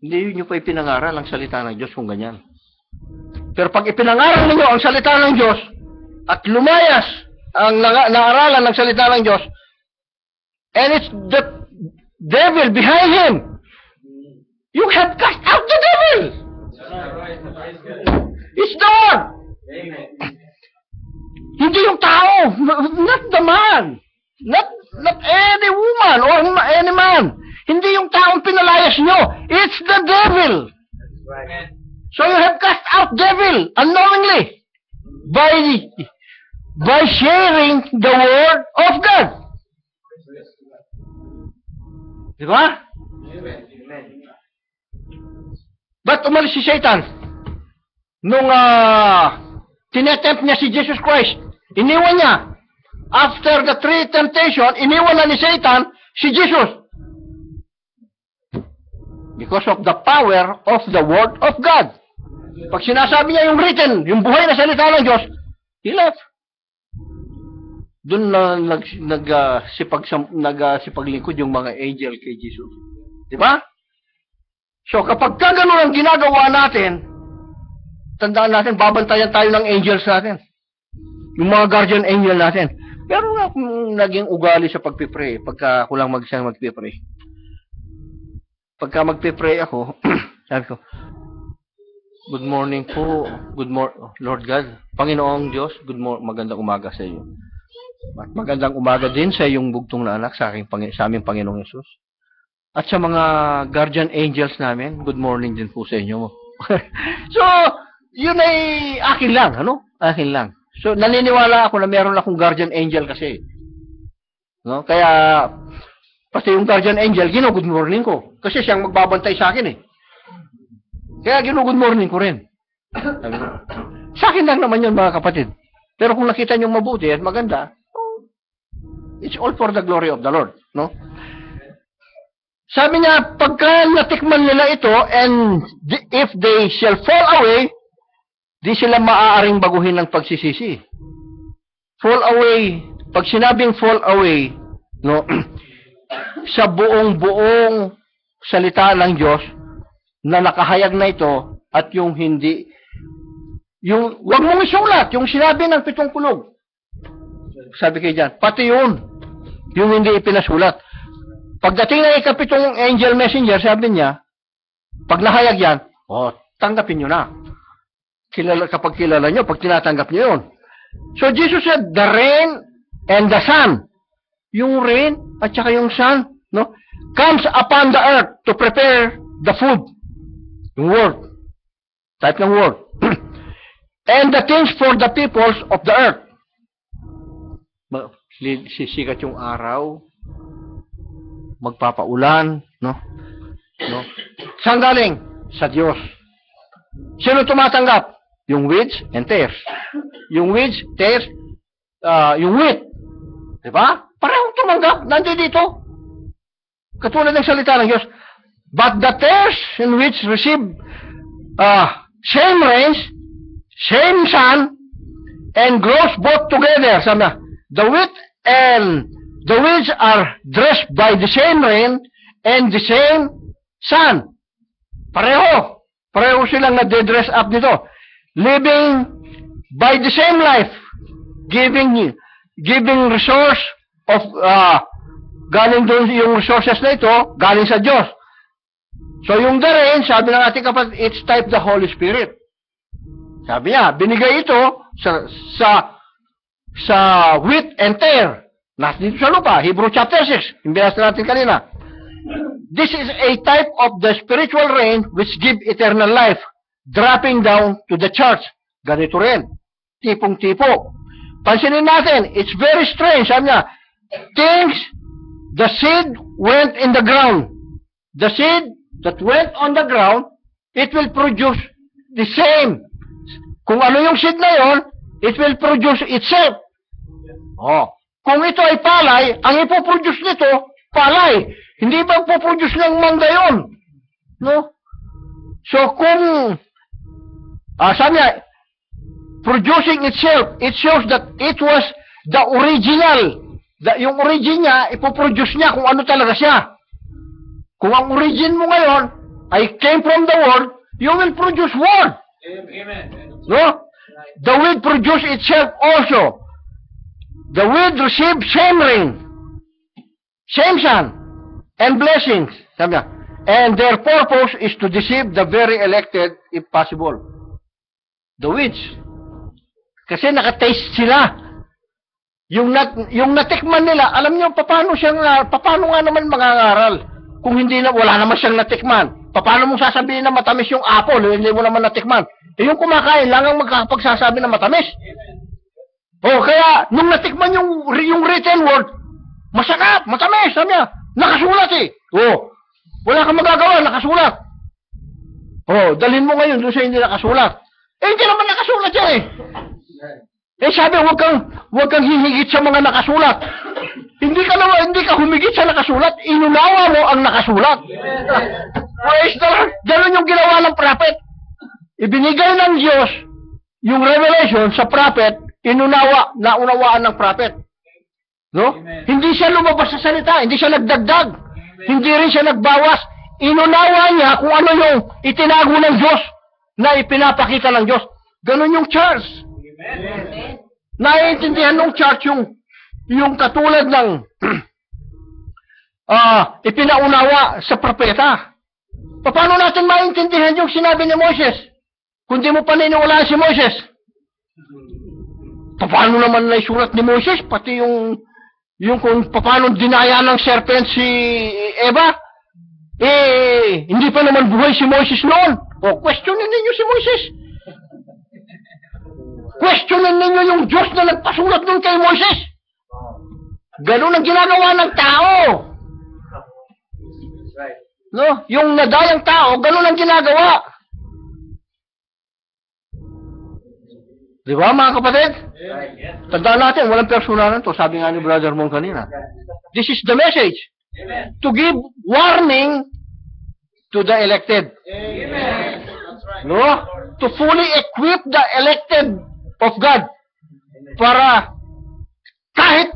Hindi nyo pa ipinangaral ang salita ng Diyos kung ganyan. Pero pag ipinangaral ninyo ang salita ng Diyos at lumayas ang naaralan ng salita ng Diyos, and it's the devil behind him, you have cast out the devil. It's the Lord. Hindi yung tao, not the man, not any woman or any man. Hindi yung taong pinalayas nyo. It's the devil. Right. So you have cast out devil unknowingly by sharing the word of God. Diba? Ba't umalis si Satan? Nung tinetempt niya si Jesus Christ, iniwan niya. After the 3 temptation, iniwan na ni Satan si Jesus. Because of the power of the Word of God. Pag sinasabi niya yung written, yung buhay na salita ng Diyos, he left. Doon na nagsipaglingkod yung mga angel kay Jesus. Diba? So kapag ganun ang ginagawa natin, tandaan natin, babantayan tayo ng angels natin. Yung mga guardian angel natin. Pero nga kung naging ugali sa pagpipray, pagka kulang magsang magpipray. Pagka magpipray ako, sabi ko, good morning po, Lord God, Panginoong Diyos, magandang umaga sa iyo. At magandang umaga din sa iyong bugtong na anak, sa aming Panginoong Yesus. At sa mga guardian angels namin, good morning din po sa inyo. So, yun ay akin lang, ano? Akin lang. So, naniniwala ako na meron akong guardian angel kasi. No? Kaya, pati yung guardian angel, good morning ko. Kasi siyang magbabantay sa akin eh. Kaya good morning ko rin. Sa akin lang naman yun mga kapatid. Pero kung nakita nyo mabuti at maganda, it's all for the glory of the Lord. No? Sabi niya, pagka natikman nila ito, and if they shall fall away, di sila maaaring baguhin ng pagsisisi. Fall away, pag sinabing fall away, no, sa buong salita ng Diyos na nakahayag na ito at yung hindi, yung wag mong isulat, yung sinabi ng 7 kulog. Sabi kayo dyan, pati yun, yung hindi ipinasulat. Pagdating na ikapitong angel messenger, sabi niya, pag nahayag yan, tanggapin nyo na. Kapag kilala nyo, pag tinatanggap nyo yun. So Jesus said, the rain and the sun. Yung rain at saka yung sun, no, comes upon the earth to prepare the food. Yung word. Type ng word. And the things for the peoples of the earth. Sisikat yung araw, magpapaulan, no? Saan galing? Sa Diyos. Sino tumatanggap? Yung weeds and tares. Yung weeds, tares, yung wheat. Diba? Parehong tumanggap. Nandito dito. Katulad ng salita ng Diyos. But the tares and weeds receive same rains, same sun, and grows both together. Sabi na, the wheat and the weeds are dressed by the same rain and the same sun. Pareho. Pareho silang na-dress up dito. Living by the same life. Giving resource of, galing doon yung resources na ito, galing sa Diyos. So yung the rain, sabi ng ating kapatid, it's type the Holy Spirit. Sabi niya, binigay ito sa wheat and tare. Nasa dito sa lupa, Hebrew chapter 6. Binasa natin kanina. This is a type of the spiritual rain which give eternal life, dropping down to the church. Ganito rin. Tipong-tipo. Pansinin natin, it's very strange. Sabi niya, the seed went in the ground. The seed that went on the ground, it will produce the same. Kung ano yung seed na yon, it will produce itself. Oh. Kung ito ay palay, ang ipoproduce nito, palay. Hindi ba ipoproduce ng mangga yun? No? So kung, sabi niya, producing itself, it shows that it was the original. Yung origin niya, ipoproduce niya kung ano talaga siya. Kung ang origin mo ngayon ay came from the word, you will produce word. Amen. No? The weed produce itself also. The weed received same rain, same sun, and blessings. Sabi niya, and their purpose is to deceive the very elected if possible. The weeds. Kasi nakataste sila. Yung natikman nila, alam niyo paano nga naman mangangaral kung hindi na wala naman siyang natikman. Paano mong sasabihin na matamis yung apple, hindi mo naman natikman? Yung kumakain lang ang magkakapagsasabi na matamis. Oh, kaya nung natikman yung written word, masarap, matamis, sabi niya, nakasulat eh. Oh, wala kang magagawa, nakasulat. Oh, dalhin mo ngayon doon sa hindi nakasulat. Hindi naman nakasulat yan eh. Sabi, wag kang hihigit sa mga nakasulat. Hindi ka humigit sa nakasulat, inunawa mo ang nakasulat. Praise the Lord. Ganun yung ginawa ng prophet. Ibinigay ng Diyos yung revelation sa prophet, naunawaan ng prophet. No? Amen. Hindi siya lumabas sa salita, hindi siya nagdagdag, hindi rin siya nagbawas. Inunawa niya kung ano yung itinago ng Diyos na ipinapakita ng Diyos. Ganun yung church. Amen. Naiintindihan ng church yung katulad ng ipinaunawa sa propeta. Paano natin maintindihan yung sinabi ni Moses? Kung di mo paniniwalaan si Moses. Paano naman naisulat ni Moses? Pati yung kung paano dinaya ng serpent si Eva? Hindi pa naman buhay si Moses noon. O, questionin ninyo si Moses. Questionin ninyo yung Diyos na nagpasulat nun kay Moses. Ganun ang ginagawa ng tao. Right. No? Yung nadayang tao, ganun ang ginagawa. Di ba, mga kapatid? Right. Yes. Tandaan natin, walang personalan to. Sabi nga ni Brother Mon kanina. This is the message. Amen. To give warning to the elected. Amen. That's right. No? To fully equip the elected of God. Para kahit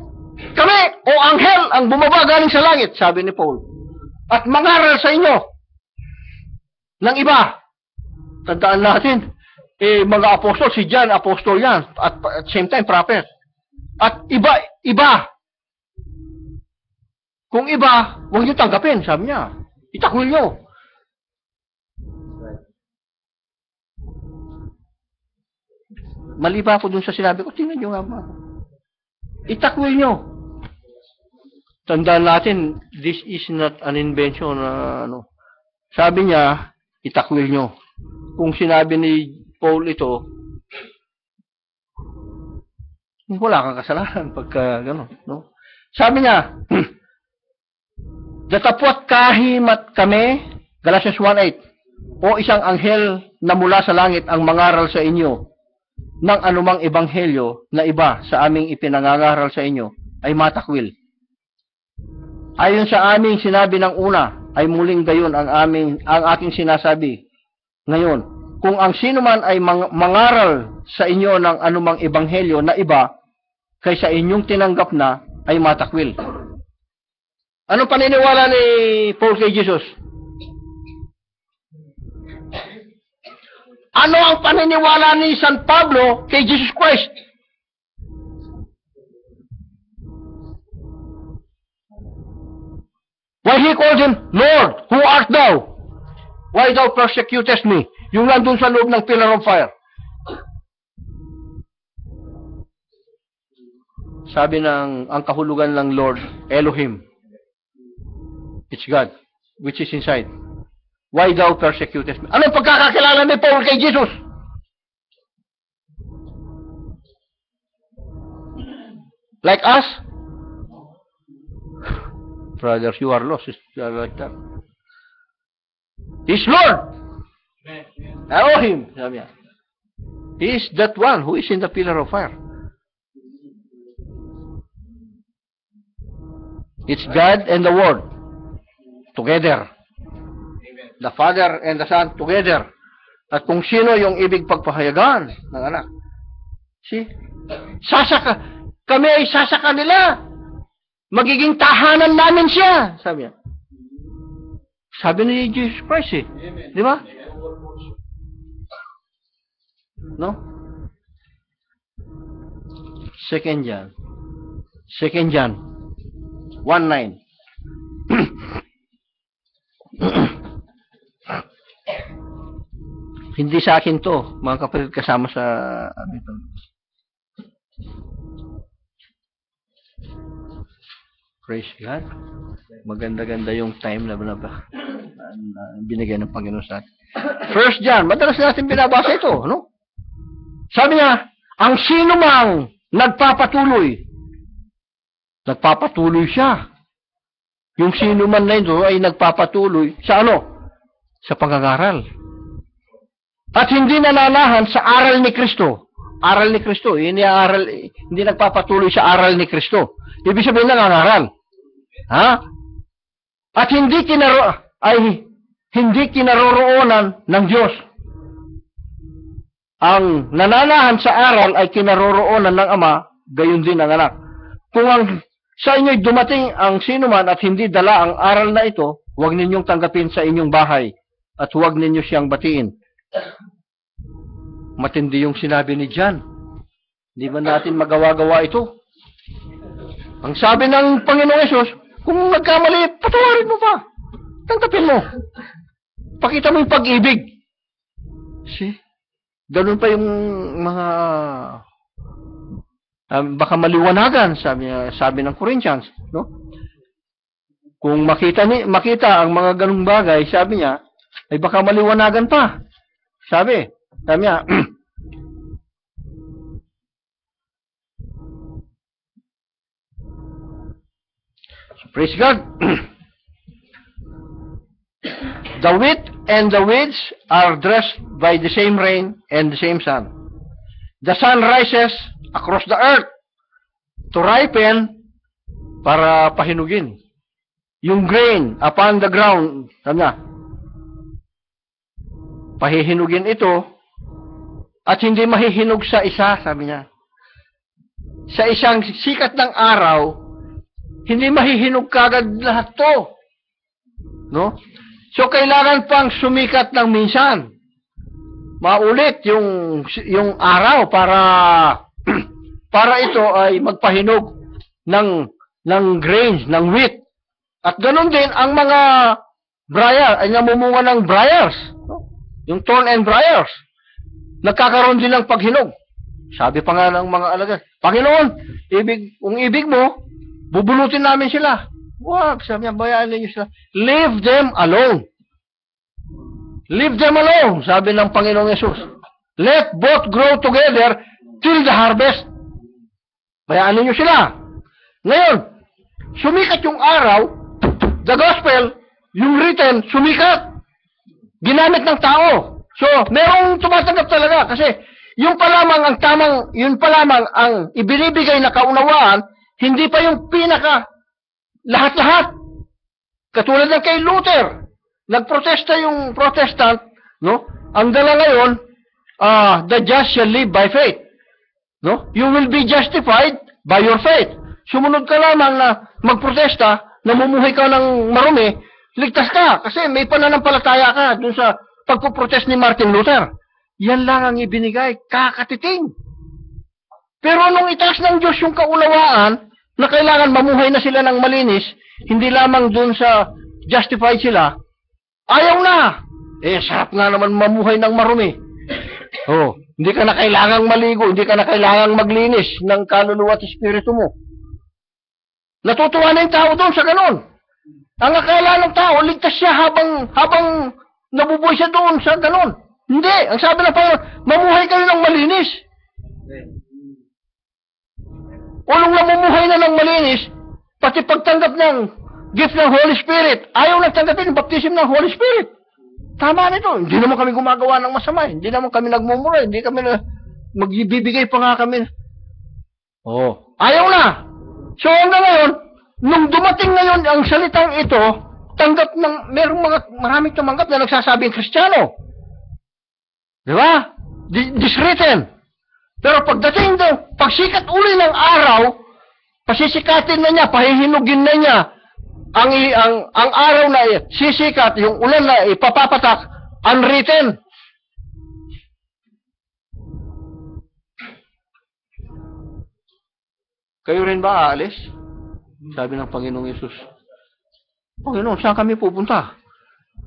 kami o anghel ang bumaba galing sa langit, sabi ni Paul, at mangaral sa inyo ng iba. Tandaan natin, mga apostol, si John, apostol yan, at same time, prophet. At iba. Kung iba, huwag niyo tanggapin, sabi niya. Itakwil niyo. Mali ba ako dun sa sinabi ko? Tingnan niyo nga ba. Itakwil niyo. Tandaan natin, this is not an invention na Sabi niya, itakwil niyo. Kung sinabi ni Paul ito, wala kang kasalanan pagka gano'n. No? Sabi niya, datapwat kahimat kami, Galatians 1:8, o isang anghel na mula sa langit ang mangaral sa inyo ng anumang ebanghelyo na iba sa aming ipinangangaral sa inyo ay matakwil. Ayon sa aming sinabi ng una, ay muling gayon ang aking sinasabi ngayon. Kung ang sino man ay mangaral sa inyo ng anumang ebanghelyo na iba kaysa inyong tinanggap na, ay matakwil. Anong paniniwala ni Paul kay Jesus? Ano ang paniniwala ni San Pablo kay Jesus Christ? Why he called him, Lord, who art thou? Why thou persecutest me? Yung nandun sa loob ng pillar of fire. Sabi ang kahulugan ng Lord, Elohim. It's God, which is inside. Why thou persecutest me? Anong pagkakakilala ni Paul kay Jesus? Like us? Brothers, you are lost. You are like that. He's Lord. Amen. Elohim, sabi niya. He is that one who is in the pillar of fire. It's God and the Word together. The Father and the Son together. At kung sino yung ibig pagpahayagan ng anak. See? Kami ay sasaka nila. Magiging tahanan namin siya. Sabi niya. Sabi ni Jesus Christ eh. Di ba? No? Second John 1:9. Hindi sa akin to, mga kapatid, kasama sa ano ito. Praise God. Maganda-ganda yung time na binigay ng Panginoon sa atin. First John, madalas natin binabasa ito, no? Sabi niya, ang sino mang nagpapatuloy siya. Yung sino man na ito ay nagpapatuloy sa ano? Sa pangangaral. At hindi nananahan sa aral ni Kristo. Aral ni Kristo. Hindi nagpapatuloy sa aral ni Kristo. Ibig sabihin nangangaral. Ha? At hindi kinaroroonan ng Diyos. Ang nananahan sa aral ay kinaroroonan ng Ama, gayon din ang anak. Kung sa inyo'y dumating ang sinuman at hindi dala ang aral na ito, huwag ninyong tanggapin sa inyong bahay at huwag ninyo siyang batiin. Matindi yung sinabi ni John. Hindi ba natin magawa-gawa ito? Ang sabi ng Panginoong Yesus, kung nagkamali, patawarin mo pa. Tanggapin mo. Pakita mo yung pag-ibig. See? Ganun pa yung mga baka maliwanagan, sabi ng Corinthians, no? Kung makita ang mga ganung bagay, sabi niya, ay baka maliwanagan pa. Sabi niya, praise God. The wheat and the weeds are dressed by the same rain and the same sun. The sun rises across the earth to ripen para pahinugin. Yung grain upon the ground, sabi niya, pahihinugin ito at hindi mahihinog sa isa, sabi niya. Sa isang sikat ng araw, hindi mahihinog kagad lahat to. No? So, kailangan pang sumikat ng minsan. Maulit yung araw para ito ay magpahinog ng grains, ng wheat. At ganoon din ang mga ay namumunga ng briars. No? Yung thorn and briars. Nagkakaroon din ng paghinog. Sabi pa nga ng mga alagad, Panginoon, kung ibig mo, bubulutin namin sila. Wag, sabi niya, bayaan ninyo sila. Leave them alone. Leave them alone, sabi ng Panginoong Yesus. Let both grow together till the harvest. Bayaan ninyo sila. Ngayon, sumikat yung araw, the gospel, yung written, sumikat. Ginamit ng tao. So, merong tumatanggap talaga kasi yun pa lamang ang ibinibigay na kaunawaan, hindi pa yung pinaka lahat-lahat. Katulad ng kay Luther, nagprotesta yung Protestant, no? Ang dala ngayon, the just shall live by faith. No? You will be justified by your faith. Sumunod ka lamang na magprotesta, namumuhay ka ng marumi, ligtas ka kasi may pananampalataya ka dun sa pagpuprotest ni Martin Luther. Yan lang ang ibinigay, kakatiting. Pero nung itaas ng Diyos yung kaunawaan na kailangan mamuhay na sila ng malinis, hindi lamang dun sa justified sila, ayaw na. Sarap nga naman mamuhay ng marumi. Hindi ka na kailangang maligo, hindi ka na kailangang maglinis ng kaluluwa at espiritu mo. Natutuwa na yung tao doon sa ganon. Ang akala ng tao, ligtas siya habang nabubuhay siya doon sa ganon. Hindi. Ang sabi ng Panginoon, mamuhay kayo ng malinis. Nung namumuhay na ng malinis, pati pagtanggap ng gift ng Holy Spirit, ayaw nagtanggapin ng baptism ng Holy Spirit. Tama nito. Hindi naman kami gumagawa ng masama. Hindi naman kami nagmumura. Hindi kami magbibigay pa nga kami. Oh, ayaw na. So, hanggang ngayon, nung dumating ngayon ang salitang ito, tanggap ng, maraming tumanggap na nagsasabing Kristiyano. Di ba? This written. Pero pagdating doon, pagsikat uli ng araw, pasisikatin na niya, pahihinugin na niya, ang araw na sisikat, yung ulan na ipapapatak, unwritten. Kayo rin ba aalis? Sabi ng Panginoong Yesus. Panginoon, saan kami pupunta?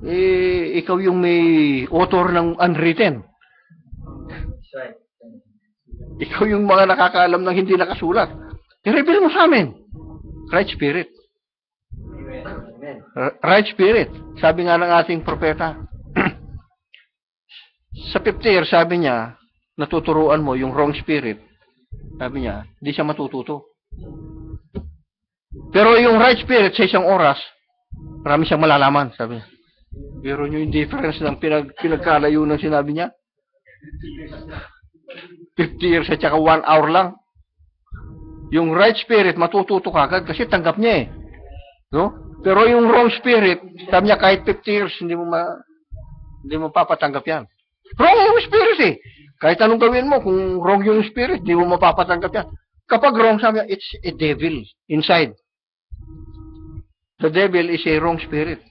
Ikaw yung may author ng unwritten. Ikaw yung mga nakakaalam ng hindi nakasulat. I-reveal mo sa amin. Right Spirit. Right Spirit. Sabi nga ng ating propeta. Sa 50 years, sabi niya, natuturuan mo yung wrong spirit. Sabi niya, hindi siya matututo. Pero yung right spirit sa isang oras, marami siyang malalaman, sabi niya. Pero yung difference ng pinagkalayo ng sinabi niya, 50 years at saka 1 hour lang. Yung right spirit, matututo ka agad kasi tanggap niya eh. No? Pero yung wrong spirit, sabi niya kahit 50 years, hindi mo papatanggap yan. Wrong yung spirit eh. Kahit anong gawin mo, kung wrong yung spirit, hindi mo mapapatanggap yan. Kapag wrong, sabi niya, it's a devil inside. The devil is a wrong spirit.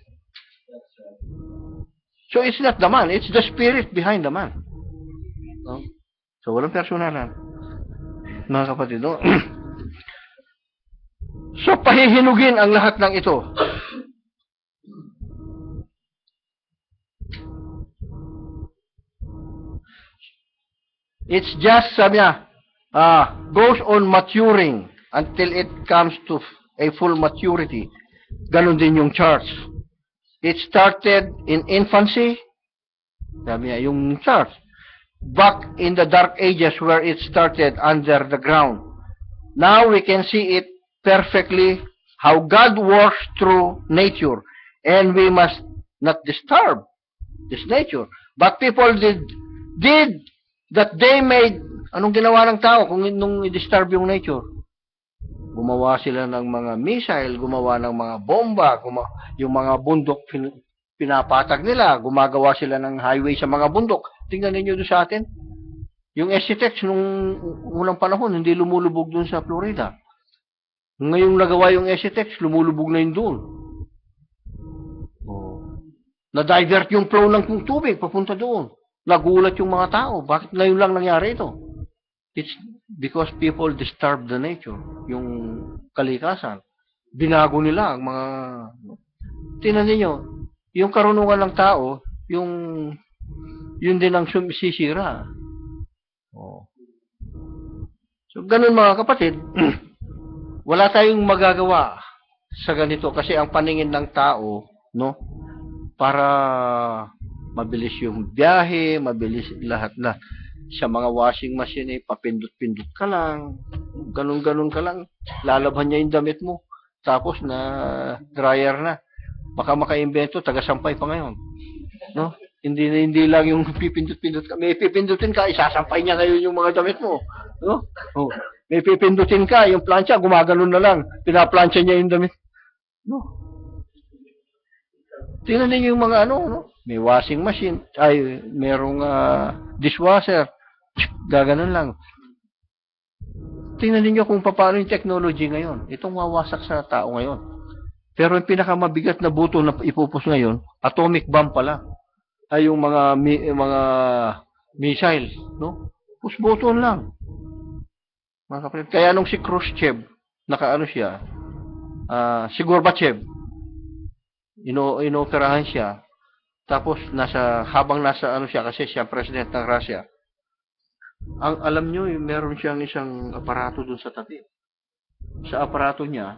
So it's not the man, it's the spirit behind the man. No? So walang personalan. Mga kapatid, no? So pahihinugin ang lahat ng ito. It's just, sabi niya, goes on maturing until it comes to a full maturity. Ganon din yung church. It started in infancy, sabi niya, yung church. Back in the dark ages where it started under the ground. Now we can see it perfectly how God works through nature. And we must not disturb this nature. But people did that they made, anong ginawa ng tao nung i-disturb yung nature? Gumawa sila ng mga missile, gumawa ng mga bomba, yung mga bundok pinapatag nila, gumagawa sila ng highway sa mga bundok. Tingnan ninyo doon sa atin. Yung SCTEX nung unang panahon, hindi lumulubog doon sa Florida. Ngayong nagawa yung SCTEX, lumulubog na yun doon. Na-divert yung flow ng tubig, papunta doon. Nagulat yung mga tao. Bakit ngayon lang nangyari ito? It's because people disturb the nature, yung kalikasan. Binago nila ang mga... Tingnan ninyo, yung karunungan ng tao, yun din ang sisira. So, ganun mga kapatid, wala tayong magagawa sa ganito kasi ang paningin ng tao, no, para mabilis yung biyahe, mabilis lahat na sa mga washing machine, papindot-pindot ka lang, ganun-ganun ka lang, lalabhan niya yung damit mo, tapos na dryer na. Baka makaimbento, taga-sampay pa ngayon. No? Hindi lang yung pipindot-pindot ka. May pipindutin ka, isasampay niya ngayon yung mga damit mo. No? Oh. May pipindutin ka, yung plancha, gumaganon na lang. Pinaplansya niya yung damit. No? Tingnan niyo yung mga no? May washing machine, merong dishwasher. Gaganon lang. Tingnan niyo kung paano yung technology ngayon. Itong wawasak sa tao ngayon. Pero yung pinakamabigat na buto na ipupus ngayon, atomic bomb pala. Ay yung mga missile, no? Push button lang. Mga kapatid, kaya nung si Khrushchev, nakaano siya, si Gorbachev, inoperahan siya. Tapos habang nasa ano siya kasi siya president ng Russia. Ang alam nyo, meron siyang isang aparato dun sa tabi. Sa aparato niya,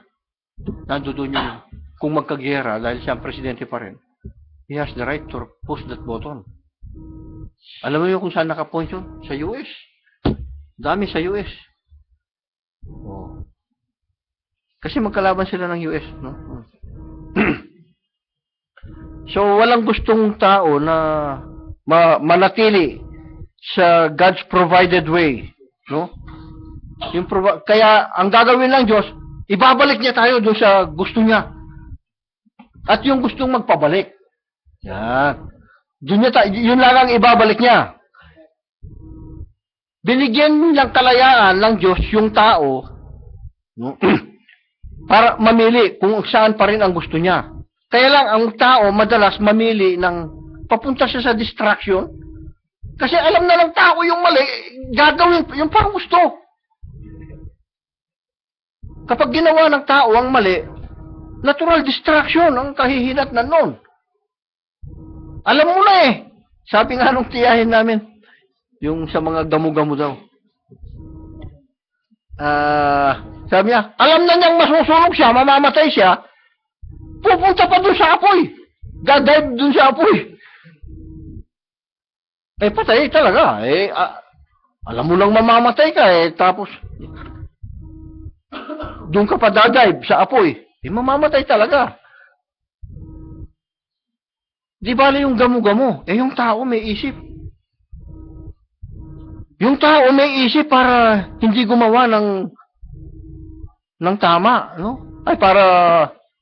nandoon yung kung magkagera dahil siya ang presidente pa rin. He has the right to push that button. Alam mo kung saan nakapoint yun? Sa US. Dami sa US. Oh. Kasi magkalaban sila ng US, no? So, walang gustong tao na manatili sa God's provided way. No? Kaya, ang gagawin ng Diyos, ibabalik niya tayo doon sa gusto niya. At yung gustong magpabalik. Yan. Yun lang ang ibabalik niya. Binigyan ng kalayaan ng Diyos yung tao, no? Para mamili kung saan pa rin ang gusto niya. Kaya lang, ang tao madalas mamili ng papunta siya sa distraction. Kasi alam na ng tao yung mali, gagawin yung parang gusto. Kapag ginawa ng tao ang mali, natural distraction ang kahihinat na nun. Alam mo na eh. Sabi nga nung tiyahin namin, yung sa mga gamu-gamu daw. Sabi niya, alam na niyang masusunog siya, mamamatay siya, pupunta pa dun sa apoy. Dadive dun sa apoy. Eh, patay talaga. Alam mo lang mamamatay ka tapos dun ka pa dadive sa apoy. Mamamatay talaga. Di bale yung gamu-gamu. Yung tao may isip. Yung tao may isip para hindi gumawa ng tama, no? Ay, para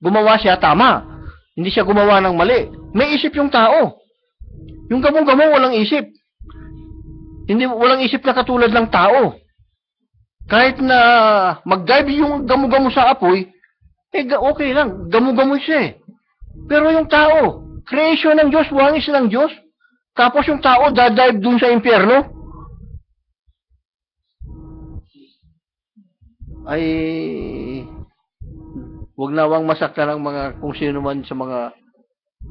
gumawa siya tama. Hindi siya gumawa ng mali. May isip yung tao. Yung gamu-gamu walang isip. Walang isip na katulad ng tao. Kahit na mag-dive yung gamu-gamu sa apoy, okay lang. Gamu-gamu siya eh. Pero yung tao, creation ng Diyos, wangis ng Diyos. Tapos yung tao, dadive dun sa impyerno. Ay, wag nawang masaktan ng mga kung sino man sa mga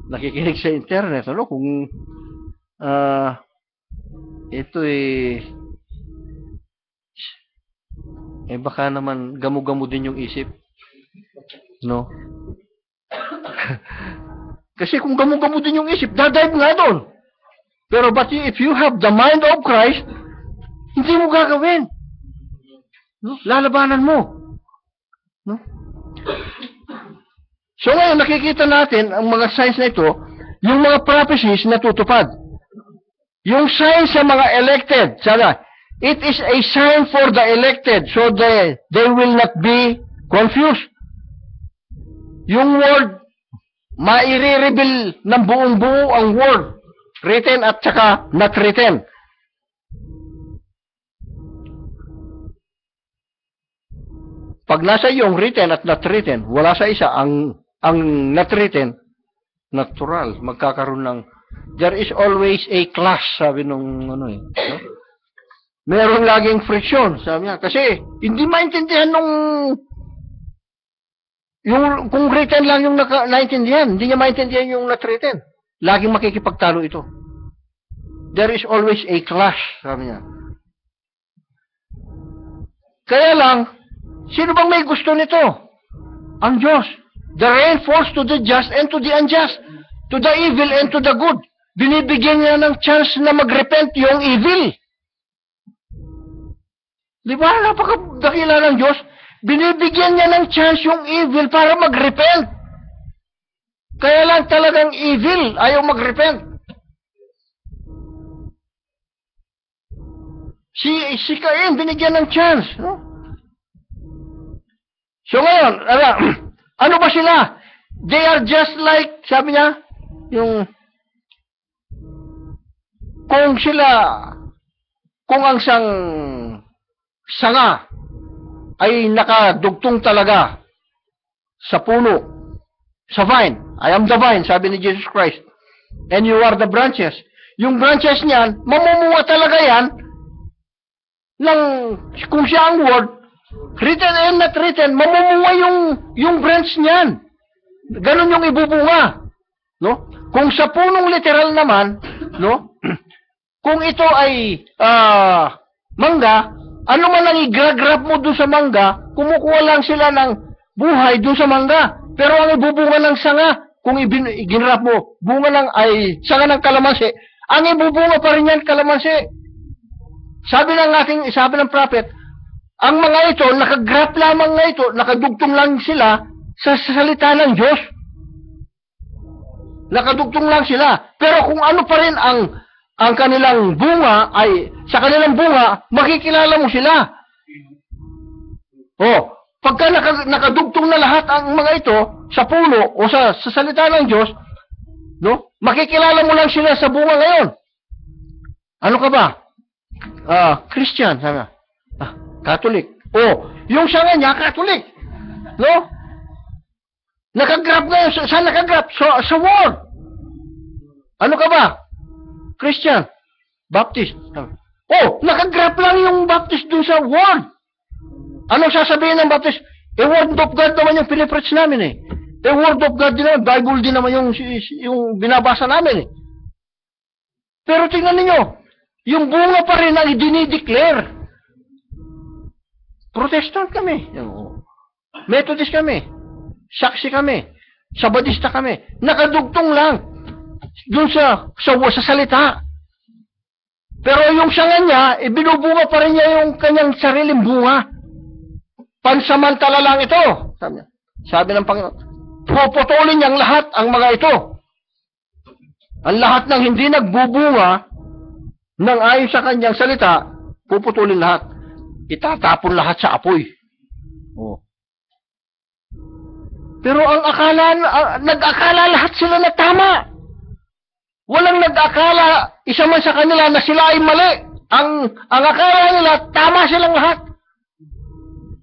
nakikinig sa internet, ano? Kung ito baka naman gamu-gamu din yung isip, no? Kasi kung gamu-gamu din yung isip, dadive nga doon. Pero if you have the mind of Christ, hindi mo gagawin. No? Lalabanan mo. No? So ngayon, nakikita natin ang mga signs na ito, yung mga prophecies na tutupad. Yung signs sa mga elected, sana, it is a sign for the elected so they will not be confused. Yung word, maire-reveal ng buong-buo ang word, written at saka not written. Pag nasa yung written at not written, wala sa isa, ang not written, natural, magkakaroon ng, there is always a clash, sabi nung, no? Meron laging friction, sabi niya, kasi, hindi maintindihan kung written lang yung naintindihan, hindi niya maintindihan yung not written. Laging makikipagtalo ito. There is always a clash, sabi niya. Kaya lang, sino bang may gusto nito? Ang Diyos. The rain falls to the just and to the unjust. To the evil and to the good. Binibigyan niya ng chance na mag-repent yung evil. Di ba? Napakadakila ng Diyos. Binibigyan niya ng chance yung evil para mag-repent. Kaya lang talagang evil. Ayaw mag-repent. Si Cain, binigyan ng chance. No? So ngayon, ano ba sila? They are just like, sabi niya, kung ang sanga ay nakadugtong talaga sa puno, sa vine. I am the vine, sabi ni Jesus Christ. And you are the branches. Yung branches niyan, mamumunga talaga yan kung siya ang word, written and not written, mamumunga yung branch niyan. Ganon yung ibubunga. No? Kung sa punong literal naman, no? Kung ito ay mangga, ano man ang i-grab mo doon sa mangga, kumukuha lang sila ng buhay doon sa mangga. Pero ang ibubunga ng sanga, kung i-ginrap mo, bunga ng sanga ng kalamansi, ang ibubunga pa rin yan kalamansi. Sabi ng prophet, ang mga ito, nakagrap lamang na ito, nakadugtong lang sila sa salita ng Diyos. Nakadugtong lang sila. Pero kung ano pa rin ang kanilang bunga, ay sa kanilang bunga, makikilala mo sila. Oh, pagka nakadugtong na lahat ang mga ito sa puno o sa salita ng Diyos, no? Makikilala mo lang sila sa bunga ngayon. Ano ka ba? Christian, sabi. Catholic. Oh, yung sanga niya, Catholic. No? Nakagrab na yun. Saan nakagrab? Sa word. Ano ka ba? Christian. Baptist. Oh, nakagrab lang yung Baptist dun sa word. Anong sasabihin ng Baptist? Word of God naman yung pinipreach namin eh. Word of God din naman. Bible din naman yung binabasa namin eh. Pero tingnan ninyo, yung bunga pa rin ang dinideclare. Protestant kami. Methodist kami. Saksi kami. Sabadista kami. Nakadugtong lang. Doon sa salita. Pero yung sanga niya, binubunga pa rin niya yung kanyang sariling bunga. Pansamantala lang ito. Sabi ng Panginoon, puputulin niyang lahat ang mga ito. Ang lahat ng hindi nagbubunga ng ayon sa kanyang salita, puputulin lahat. Itatapon lahat sa apoy. Oh. Pero nag-akala lahat sila na tama. Walang nag-akala, isa man sa kanila na sila ay mali. Ang akala nila, tama silang lahat.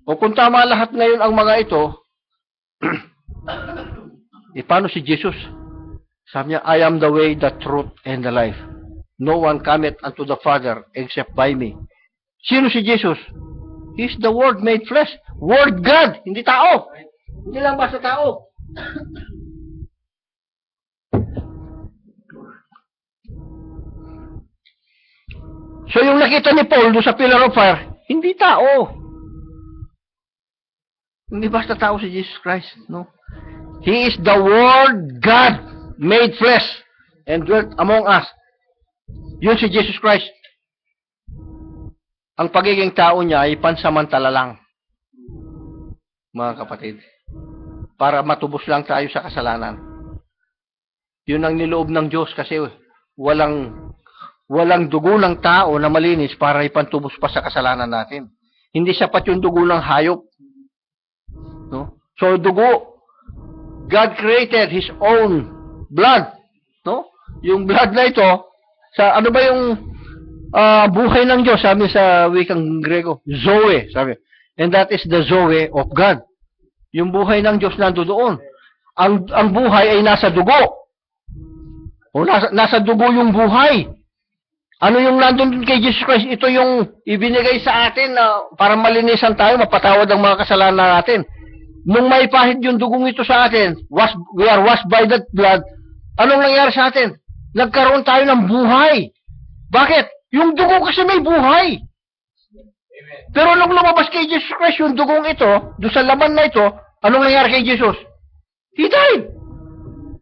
O kung tama lahat ngayon ang mga ito, paano si Jesus? Sabi niya, I am the way, the truth, and the life. No one cometh unto the Father except by me. Sino si Jesus? He's the Word made flesh. Word God, hindi tao. Hindi lang basta tao. So yung nakita ni Paul doon sa pillar of fire, hindi tao. Hindi basta tao si Jesus Christ, no? He is the Word God made flesh and dwelt among us. Yun si Jesus Christ. Ang pagiging tao niya ay pansamantala lang, mga kapatid. Para matubos lang tayo sa kasalanan. Yun ang niloob ng Diyos kasi walang dugo ng tao na malinis para ipantubos pa sa kasalanan natin. Hindi sapat yung dugo ng hayop. No? So dugo, God created His own blood. No? Yung blood na ito, sa ano ba yung buhay ng Diyos, sabi sa wikang Grego, Zoe, sabi. And that is the Zoe of God. Yung buhay ng Diyos nandoon. Ang buhay ay nasa dugo. O nasa dugo yung buhay. Ano yung nandun kay Jesus Christ? Ito yung ibinigay sa atin na para malinisan tayo, mapatawad ang mga kasalanan natin. Nung maipahid yung dugong ito sa atin, we are washed by that blood, anong nangyari sa atin? Nagkaroon tayo ng buhay. Bakit? Yung dugo kasi may buhay. Pero nung lumabas kay Jesus Christ yung dugong ito, doon sa laman na ito, anong nangyari kay Jesus? He died.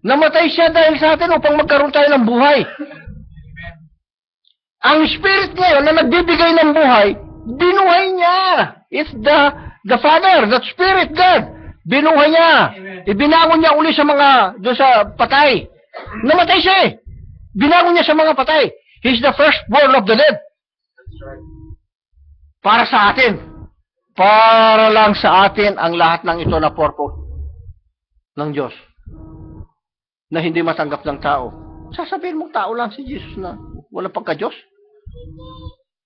Namatay siya dahil sa atin upang magkaroon tayo ng buhay. Ang Spirit ngayon na nagbibigay ng buhay, binuhay niya. It's the Father, the Spirit, God. Binuhay niya. Ibinangon niya uli sa mga, doon sa patay. Namatay siya eh. Binangon niya sa mga patay. He's the firstborn of the dead. Para sa atin. Para lang sa atin ang lahat ng ito na purpose ng Diyos. Na hindi matanggap ng tao. Sasabihin mong tao lang si Jesus na wala pagka-Diyos.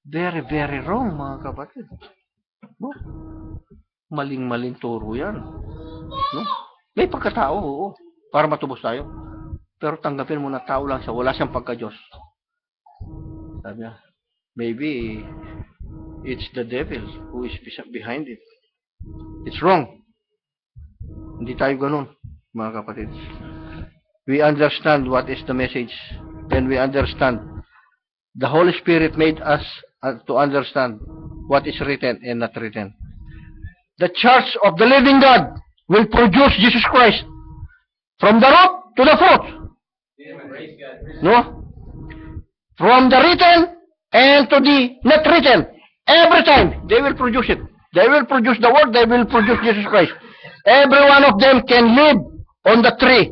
Very, very wrong, mga kapatid. No? Maling-maling turo yan. No? May pagkatao, oo. Para matubos tayo. Pero tanggapin mo na tao lang siya. Wala siyang pagka-Diyos. Sabi niya, maybe it's the devil who is behind it. It's wrong. Hindi tayo ganun, mga kapatid. We understand what is the message. Then we understand. The Holy Spirit made us to understand what is written and not written. The church of the living God will produce Jesus Christ from the root to the fruit. No? From the written and to the not written. Every time, they will produce it. They will produce the word, they will produce Jesus Christ. Every one of them can live on the tree.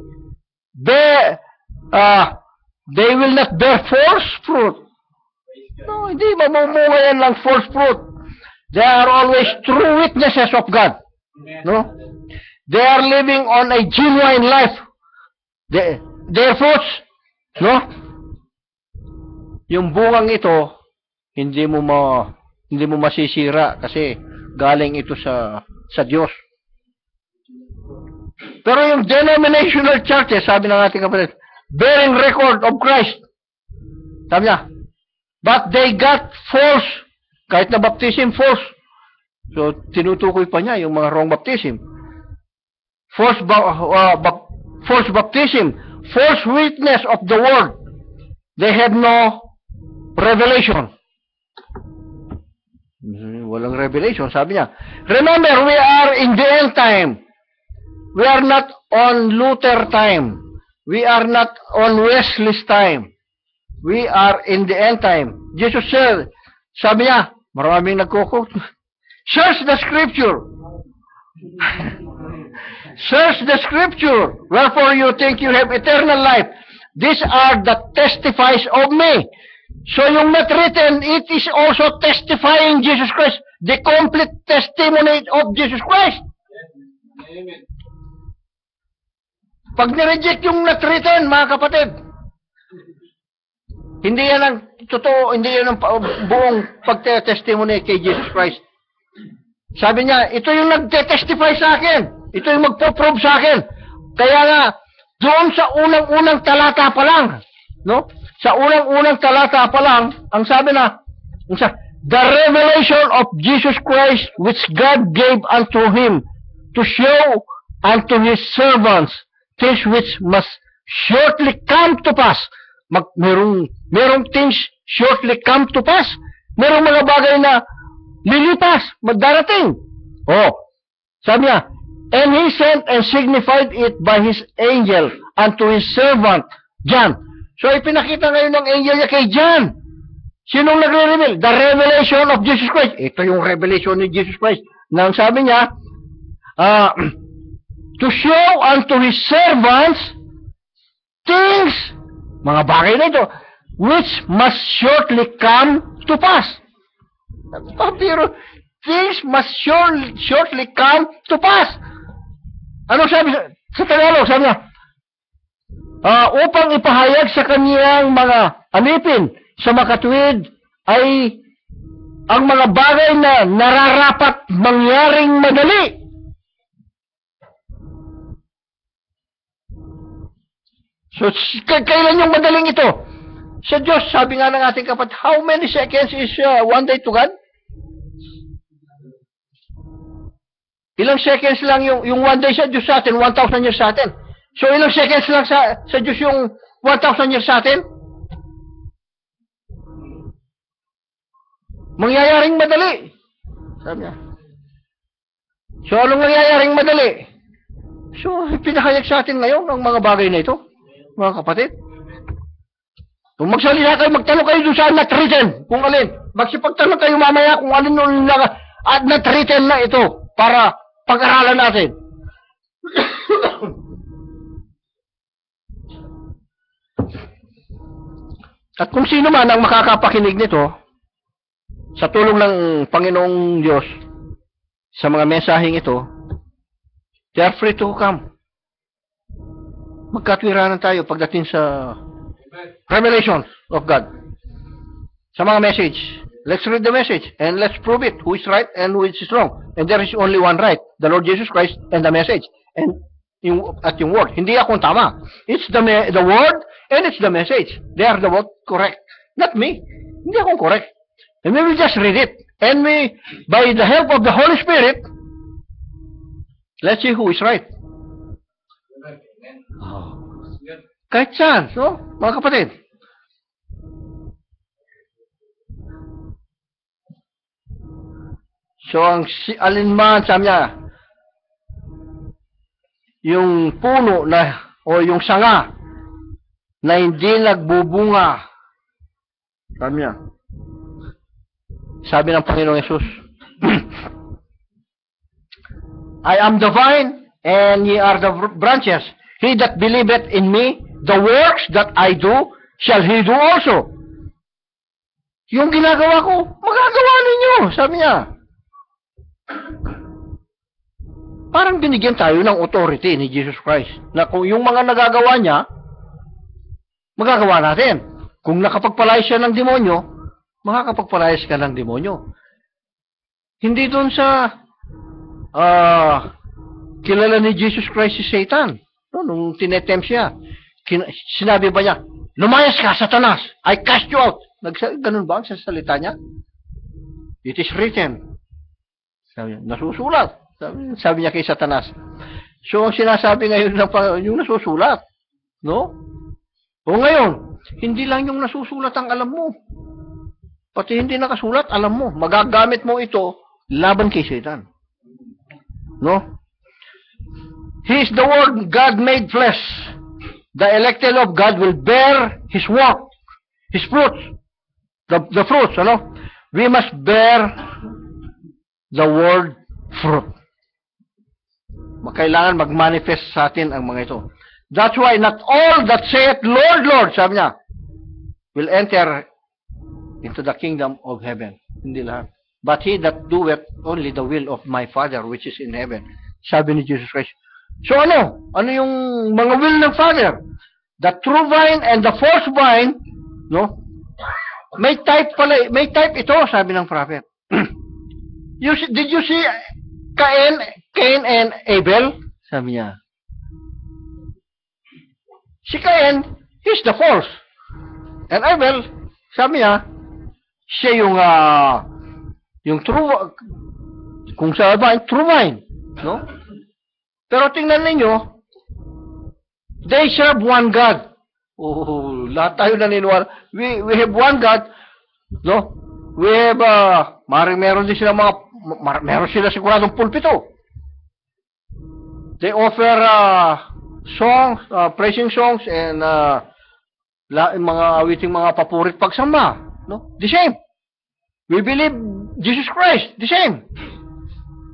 they will not bear false fruit. No, hindi mamumunga yan lang false fruit. They are always true witnesses of God. No? They are living on a genuine life. Their fruits, no? Yung bungang ito, hindi mo masisira kasi galing ito sa Diyos. Pero yung denominational churches, sabi ng ating kapatid, bearing record of Christ. Sabi niya, but they got false, kahit na baptism, false. So, tinutukoy pa niya yung mga wrong baptism. False baptism, false witness of the word. They had no revelation. Walang revelation, sabi niya. Remember, we are in the end time. We are not on Luther time. We are not on Wesley's time. We are in the end time. Jesus said, sabi niya, maraming nagko-quote. Search the scripture. Search the scripture. Wherefore you think you have eternal life. These are the testifies of me. So yung not written, it is also testifying Jesus Christ. The complete testimony of Jesus Christ. Amen. Pag nireject yung not written, mga kapatid, hindi yan ang totoo, hindi yan ang buong pagte-testimony kay Jesus Christ. Sabi niya, ito yung nagte-testify sa akin. Ito yung magpo-prove sa akin. Kaya nga, doon sa unang-unang talata pa lang, no? Sa unang-unang talata pa lang, ang sabi na, the revelation of Jesus Christ which God gave unto him to show unto his servants things which must shortly come to pass. Merong things shortly come to pass. Merong mga bagay na lilipas, magdarating. Oh, sabi niya, and he sent and signified it by his angel unto his servant John. So, ipinakita ngayon ng angel niya kay John. Sinong nagre-reveal? The revelation of Jesus Christ. Ito yung revelation ni Jesus Christ. Nang sabi niya, to show unto his servants things, mga bagay na ito, which must shortly come to pass. Pero, things must shortly come to pass. Ano sabi sa Tagalog? Sabi niya, upang ipahayag sa kaniyang mga alipin sa makatuwid ay ang mga bagay na nararapat mangyaring madali. So, kailan yung madaling ito? Sa Diyos, sabi nga ng ating kapatid, how many seconds is one day to God? Ilang seconds lang yung one day sa Diyos sa atin, 1,000 years sa atin. So, ilang seconds lang sa Diyos yung 1,000 years sa atin? Mangyayaring madali. Sabi niya. So, anong mangyayaring madali? So, pinahayag sa atin ngayon ang mga bagay na ito, mga kapatid. Kung magsalita kayo, magtanong kayo doon sa not written, kung alin. Magsipagtanong kayo mamaya kung alin yung not written na ito para pag-aralan natin. At kung sino man ang makakapakinig nito, sa tulong ng Panginoong Diyos, sa mga mensaheng ito, they are free to come. Magkatwiranan tayo pagdating sa revelation of God. Sa mga message. Let's read the message and let's prove it. Who is right and who is wrong. And there is only one right. The Lord Jesus Christ and the message. And at yung word. Hindi akong tama. It's the word and it's the message. They are the both correct. Not me. Hindi akong correct. And we will just read it. And we, by the help of the Holy Spirit, let's see who is right. Oh. Kahit saan, no? Mga kapatid. So, ang alinman, sabi niya, yung puno na, o yung sanga, na hindi nagbubunga, sabi ng Panginoong Yesus, I am the vine, and ye are the branches. He that believeth in me, the works that I do, shall he do also. Yung ginagawa ko, magagawa ninyo, sabi niya. Parang binigyan tayo ng authority ni Jesus Christ, na kung yung mga nagagawa niya, magagawa natin. Kung nakapagpalayas siya ng demonyo, makakapagpalayas ka ng demonyo. Hindi doon sa kilala ni Jesus Christ si Satan. No, nung tinetempt siya, sinabi ba niya, lumayas ka, Satanas! I cast you out! Ganun ba ang salita niya? It is written. Sabi niya, nasusulat. Sabi niya kay Satanas. So, ang sinasabi ngayon yung nasusulat. No? O ngayon, hindi lang yung nasusulat ang alam mo. Pati hindi nakasulat, alam mo. Magagamit mo ito laban kay Satan. No? He is the Word God made flesh. The elected of God will bear His work, His fruits. The fruits, ano? We must bear the Word fruit. Kailangan mag-manifest sa atin ang mga ito. That's why not all that saith, Lord, Lord, sabi niya, will enter into the kingdom of heaven. Hindi lahat. But he that doeth only the will of my Father which is in heaven. Sabi ni Jesus Christ. So ano? Ano yung mga will ng Father? The true vine and the false vine, no? May type pala, may type ito, sabi ng prophet. Did you see Cain and Abel? Sabi niya. Si Cain, he's the false. And Abel, sabi niya, siya yung true, kung sa vine, true vine. No? Pero tingnan ninyo, they serve one God. Oh, lahat tayo naniniwala. We have one God. No? We have, meron din sila meron sila siguradong pulpito. They offer songs, praising songs, and mga awiting mga papurit pagsamba. No? The same. We believe Jesus Christ. The same.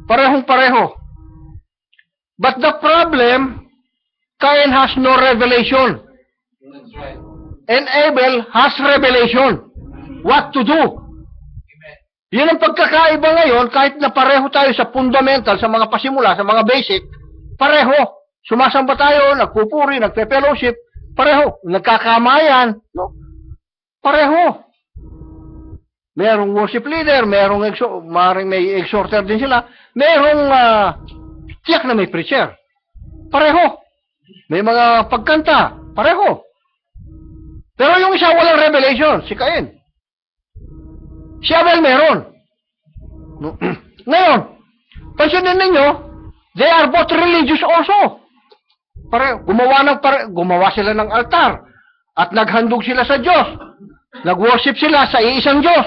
Parehong-pareho. But the problem, Cain has no revelation. That's right. And Abel has revelation. What to do? Amen. Yun ang pagkakaiba ngayon, kahit na pareho tayo sa fundamental, sa mga pasimula, sa mga basic, pareho. Sumasamba tayo, nagpupuri, nagpe-fellowship, pareho. Nagkakamayan, no? Pareho. Merong worship leader, maring may exhorter din sila, merong tiyak na may preacher. Pareho. May mga pagkanta, pareho. Pero yung isa walang revelation, si Cain. Si Abel meron. No? Ngayon, pansinin ninyo, they are both religious also. Pareho. Gumawa sila ng altar at naghandog sila sa Diyos. Nag-worship sila sa iisang Diyos.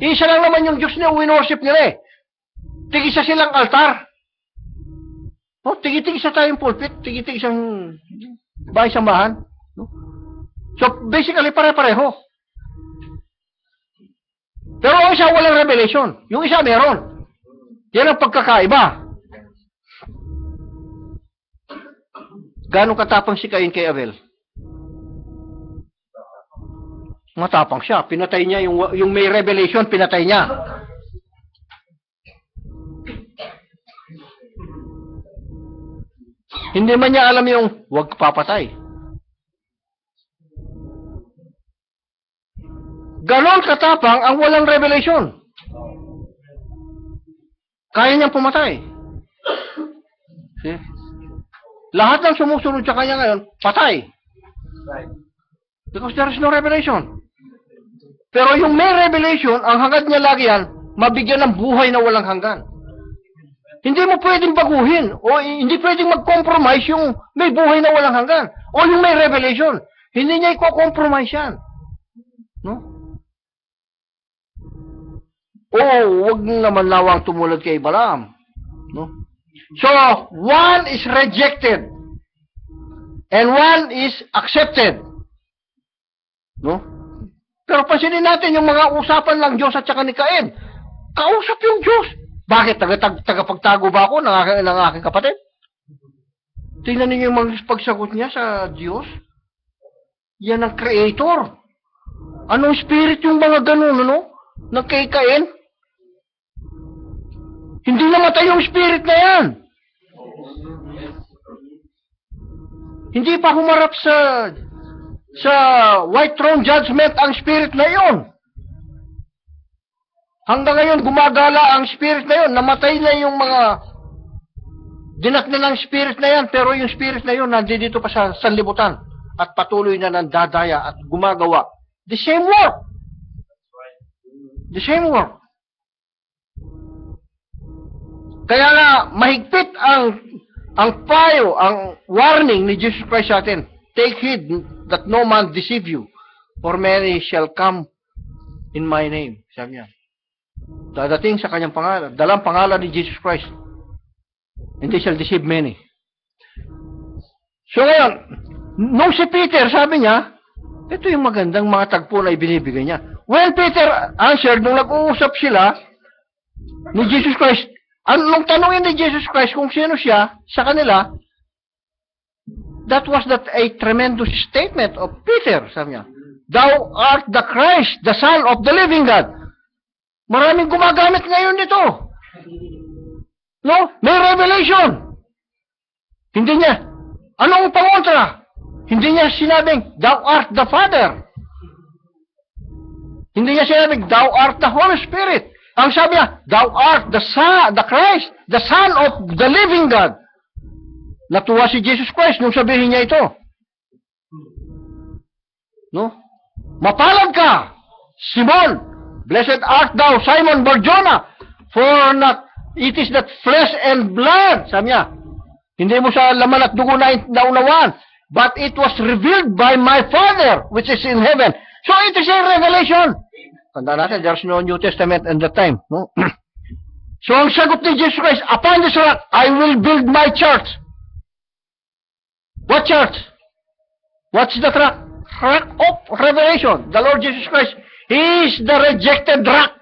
Isa lang naman yung Diyos na win-worship nila eh. Tig-isa silang altar. O, tigi-tig-isa tayong pulpit, tigi-tig-isang bahay-sambahan. No? So, basically, pare-pareho. Pero ang isa walang revelation. Yung isa meron. Yan ang pagkakaiba. Gano'ng katapang si Cain kay Abel? Matapang siya. Pinatay niya yung may revelation, pinatay niya. Hindi man niya alam yung huwag papatay. Ganon katapang ang walang revelation. Kaya niyang pumatay. See? Lahat ng sumusunod sa kanya ngayon, patay. Right. Because there is no revelation. Pero yung may revelation, ang hangad niya lagi yan, mabigyan ng buhay na walang hanggan. Hindi mo pwedeng baguhin o hindi pwedeng mag-compromise yung may buhay na walang hanggan o yung may revelation. Hindi niya i-compromise yan. No? Wag naman lawang tumulad kay Balaam. No? So, one is rejected and one is accepted. No? Pero pansinin natin yung mga usapan lang Diyos at saka ni Cain. Kausap yung Diyos. Bakit? Tagapagtago ba ako ng aking kapatid? Tingnan ninyo yung mga pagsagot niya sa Diyos. Yan ang creator. Anong spirit yung mga ganun, ano? Ng kay Cain? Hindi namatay yung spirit na yan. Hindi pa humarap sa white throne judgment ang spirit na yon. Hanggang ngayon, gumagala ang spirit na yon. Namatay na yung mga dinak na ng spirit na yan, pero yung spirit na yon nandito pa sa sanlibutan at patuloy na nandadaya at gumagawa. The same work. The same work. Kaya nga, mahigpit ang payo, ang warning ni Jesus Christ sa atin. Take heed that no man deceive you, for many shall come in my name. Sabi niya. Dadating sa kanyang pangalan, dalang pangalan ni Jesus Christ. And they shall deceive many. So ngayon, nung si Peter, sabi niya, ito yung magandang mga tagpo na ibinibigay niya. When Peter answered, nung nag-uusap sila ni Jesus Christ, nung tanongin ni Jesus Christ kung sino siya sa kanila, that was a tremendous statement of Peter, sabi niya. Thou art the Christ, the Son of the living God. Maraming gumagamit ngayon nito. No? May revelation. Hindi niya. Anong pangontra? Hindi niya sinabing, thou art the Father. Hindi niya sinabing, thou art the Holy Spirit. Ang sabi niya, thou art the Christ, the Son of the living God. Natuwa si Jesus Christ nung sabihin niya ito. No? Mapalad ka, Simon. Blessed art thou, Simon Barjona, for it is not flesh and blood. Sabi niya, hindi mo sa laman at dugo na naunawaan, but it was revealed by my Father, which is in heaven. So it is a revelation. Tandaan natin, there's no New Testament at that time. No? So ang sagot ni Jesus Christ, upon this rock, I will build my church. What church? What's the rock? Rock of revelation. The Lord Jesus Christ, He is the rejected rock.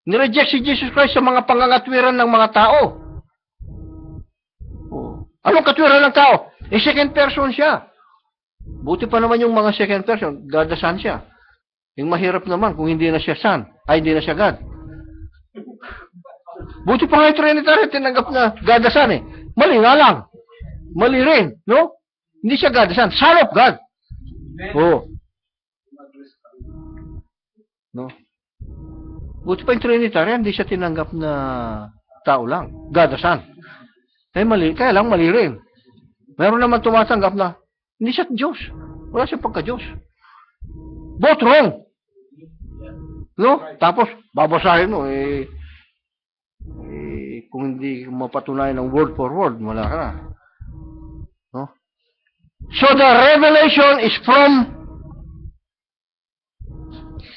Nireject si Jesus Christ sa mga pangangatwiran ng mga tao. Anong katwiran ng tao? Second person siya. Buti pa naman yung mga second person, God the Son siya. Yung mahirap naman kung hindi na siya Son, hindi na siya God. Buti pa nga yung Trinitarian tinanggap na God the Son eh. Mali nga lang. Mali rin, no? Hindi siya God the Son, Son of God. Oo. No? Buti pa yung Trinitarian, hindi siya tinanggap na tao lang. God the Son. Mali, kaya lang mali rin. Meron naman tumatanggap na hindi siya Diyos. Wala siya pagka-Diyos. Both wrong. No? Tapos, babasahin mo, kung hindi mapatunayan ng word for word, wala ka na. No? So, the revelation is from,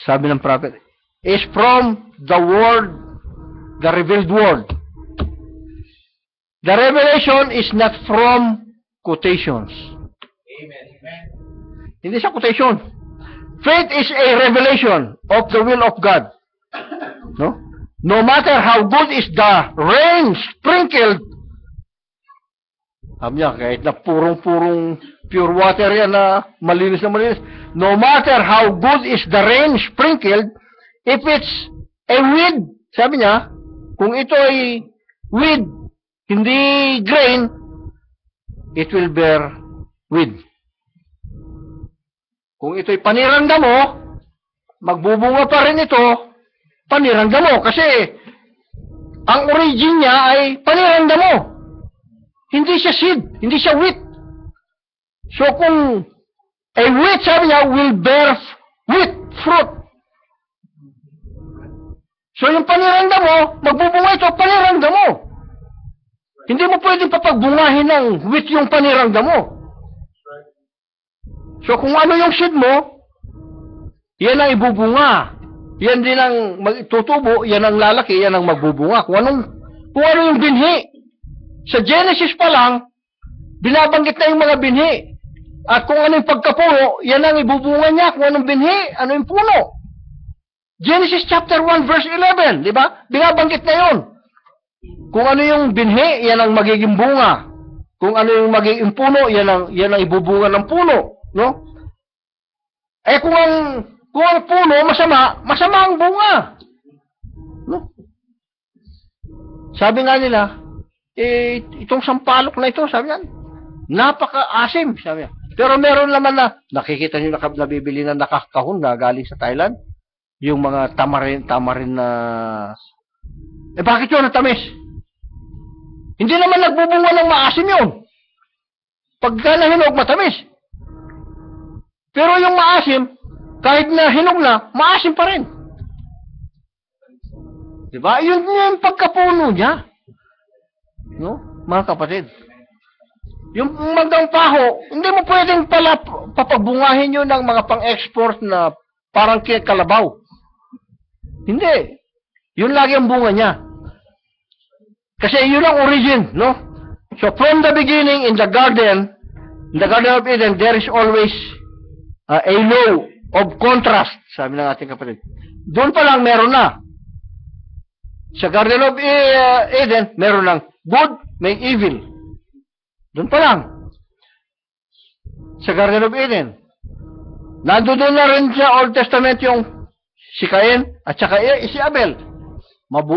sabi ng prophet, is from the word, the revealed word. The revelation is not from quotations. Amen. Hindi siya quotation. Faith is a revelation of the will of God. No? No matter how good is the rain sprinkled, sabi niya, kahit na purong-purong pure water yan na malinis, no matter how good is the rain sprinkled, if it's a weed, sabi niya, kung ito ay weed, hindi grain, it will bear weed. Kung ito'y panirangga mo, magbubunga pa rin ito, panirangga mo. Kasi, ang origin niya ay panirangga mo. Hindi siya seed, hindi siya wheat. So, kung a wheat, sabi niya, will bear wheat fruit. So, yung panirangga mo, magbubunga ito, panirangga mo. Hindi mo pwedeng papagbungahin ng wheat yung panirangga mo. So, kung ano yung seed mo, yan ang ibubunga. Yan din ang tutubo, yan ang lalaki, yan ang magbubunga. Kung ano yung binhi. Sa Genesis pa lang, binabanggit na yung mga binhi. At kung ano yung pagkapuno, yan ang ibubunga niya. Kung anong binhi, ano yung puno. Genesis chapter 1 verse 11, di ba? Binabanggit na yun. Kung ano yung binhi, yan ang magiging bunga. Kung ano yung magiging puno, yan ang ibubunga ng puno, no? Eh kung ang puno masama, masama ang bunga. No? Sabi nga nila, itong sampalok na ito, sabi niya, napaka-asim, sabi niya. Pero meron naman na, nakikita niyo nabibili na nakakahon na galing sa Thailand, yung mga tamarin na, bakit yun natamis? Hindi naman nagbubunga ng maasim yun. Pagka nahinog, matamis. Pero yung maasim, kahit na hinog na, maasim pa rin. Diba? Yun yung pagkapuno niya. No? Mga kapatid. Yung magdang paho, hindi mo pwedeng pala papagbungahin yun ng mga pang-export na parang kalabaw. Hindi. Yun lagi ang bunga niya. Kasi yun ang origin, no? So from the beginning in the Garden of Eden, there is always a law of contrast, sabi ng ating kapatid. Doon pa lang meron na. Sa Garden of Eden, meron ng good, may evil. Doon pa lang. Sa Garden of Eden. Nandoon na rin sa Old Testament yung si Cain at saka si Abel.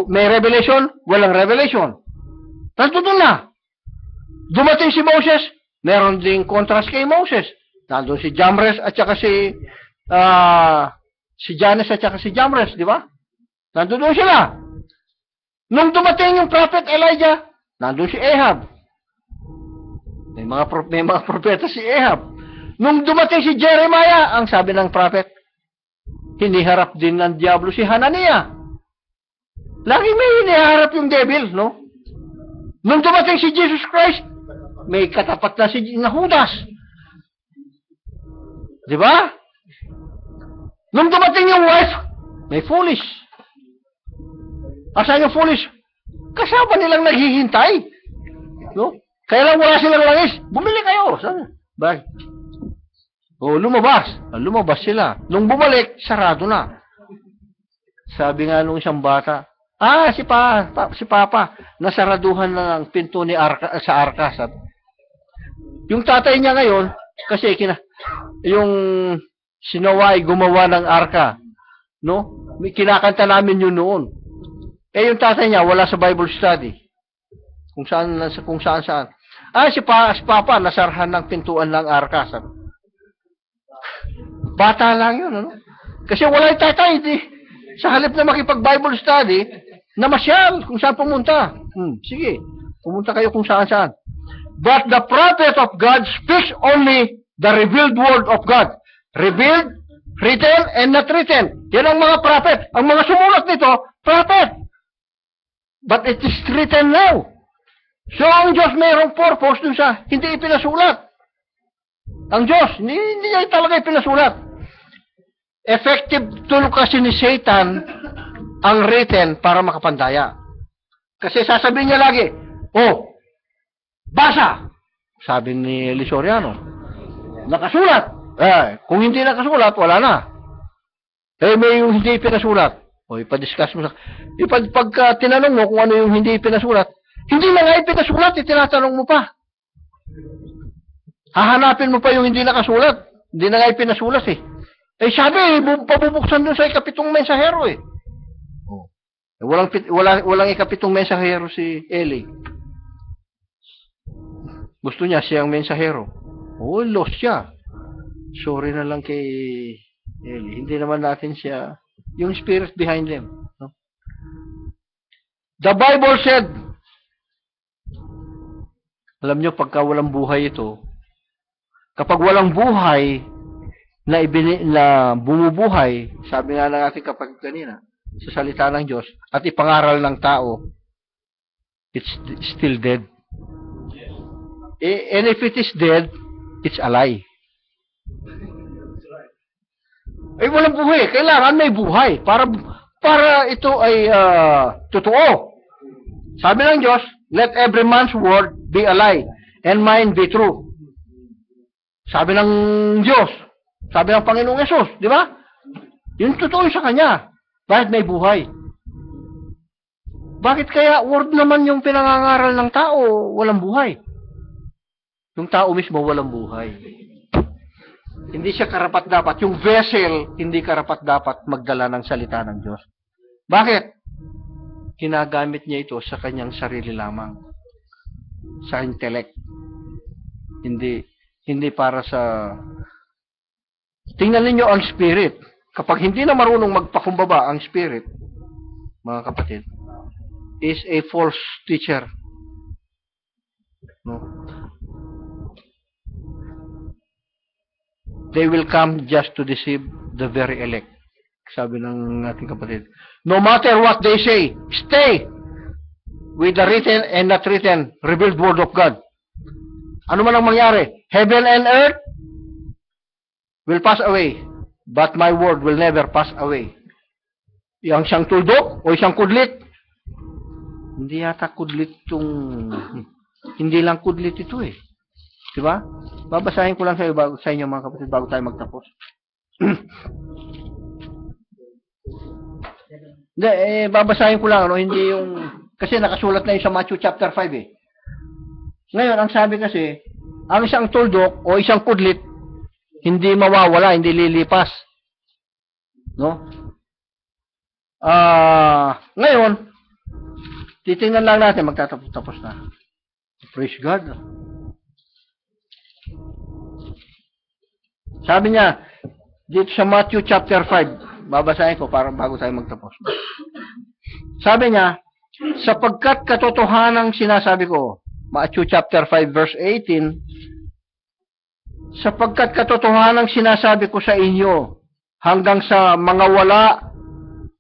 May revelation, walang revelation. Nandoon na. Dumating si Moses, meron ding contrast kay Moses. Nandoon si Jamres at saka si Jannes at saka si Jamres, di ba? Nandoon sila. Nung dumating yung prophet Elijah, nandoon si Ahab. May mga propeta si Ahab. Nung dumating si Jeremiah, ang sabi ng prophet, hiniharap din ng diablo si Hananiah. Lagi may hiniharap yung devil, no? Nung dumating si Jesus Christ, may katapat na Judas. Di ba? Nung dumating yung wife, may foolish. Asan yung foolish? Kasama nilang naghihintay. No? Kaya lang wala silang langis. Bumili kayo. Bakit? Lumabas. Lumabas sila. Nung bumalik, sarado na. Sabi nga nung isang bata, si Papa, nasaraduhan na ang pinto ni sa arka. Sabi. Yung tatay niya ngayon, kasi yung sinaway gumawa ng arka, no? Kinakanta namin yun noon. Yung tatay niya wala sa Bible study. Kung saan. Si Papa nasarhan ng pintuan ng arka. Sabi. Bata lang yun, ano? Kasi wala yung tatay, sa halip na makipag-Bible study, namasyal kung saan pumunta. Sige, pumunta kayo kung saan. But the prophet of God speaks only the revealed word of God. Revealed, written, and not written. Yan ang mga prophet. Ang mga sumulat nito, prophet. But it is written now. So, ang Diyos mayroong purpose dun sa hindi ipinasulat. Ang Diyos, hindi niya talaga ipinasulat. Effective tool kasi ni Satan ang written para makapandaya. Kasi sasabihin niya lagi, basa! Sabi ni Lisoriano. Nakasulat. Kung hindi nakasulat, wala na. May yung hindi pinasulat. Ipa-discuss mo pagka tinanong mo kung ano yung hindi pinasulat, hindi na nga ipinasulat, tinatanong mo pa. Hahanapin mo pa yung hindi nakasulat. Hindi na nga ipinasulat sabi, pabubuksan dun sa ikapitong mensahero Walang ikapitong mensahero si Eli. Gusto niya siyang mensahero. Lost siya. Sorry na lang kay Eli. Hindi naman natin siya, yung spirit behind them. No? The Bible said, alam nyo, pagka walang buhay ito, kapag walang buhay, na bumubuhay, sabi nga ng ating kapag kanina, sa salita ng Diyos, at ipangaral ng tao, it's still dead. And if it is dead, it's a lie. Walang buhay. Kailangan may buhay. Para ito ay totoo. Sabi ng Diyos, let every man's word be a lie, and mine be true. Sabi ng Diyos, sabi ng Panginoong Yesus, di ba? Yung totoo sa Kanya. Bakit may buhay? Bakit kaya word naman yung pinangangaral ng tao, walang buhay? Yung tao mismo walang buhay. Hindi siya karapat-dapat. Yung vessel, hindi karapat-dapat magdala ng salita ng Diyos. Bakit? Ginagamit niya ito sa kanyang sarili lamang. Sa intellect. Hindi para sa... Tingnan ninyo ang spirit. Kapag hindi na marunong magpakumbaba ang spirit, mga kapatid, is a false teacher. No? They will come just to deceive the very elect. Sabi ng ating kapatid. No matter what they say, stay with the written and not written revealed word of God. Ano man ang mangyari, heaven and earth will pass away, but my word will never pass away. Yang siyang tuldok o isang kudlit, hindi yata kudlit yung, hindi lang kudlit ito eh. Diba? Babasahin ko lang sa inyo mga kapatid bago tayo magtapos. Hindi, babasahin ko lang, hindi yung, kasi nakasulat na yun sa Matthew chapter 5 eh. Ngayon, ang sabi kasi, ang isang tuldok o isang kudlit, hindi mawawala, hindi lilipas. No? Ngayon, titingnan lang natin, magtatapos na. Praise God. Sabi niya, dito sa Matthew chapter 5, babasahin ko para bago tayo magtapos. Sabi niya, sapagkat katotohanang sinasabi ko, Matthew chapter 5 verse 18, sapagkat katotohanang sinasabi ko sa inyo, hanggang sa mga wala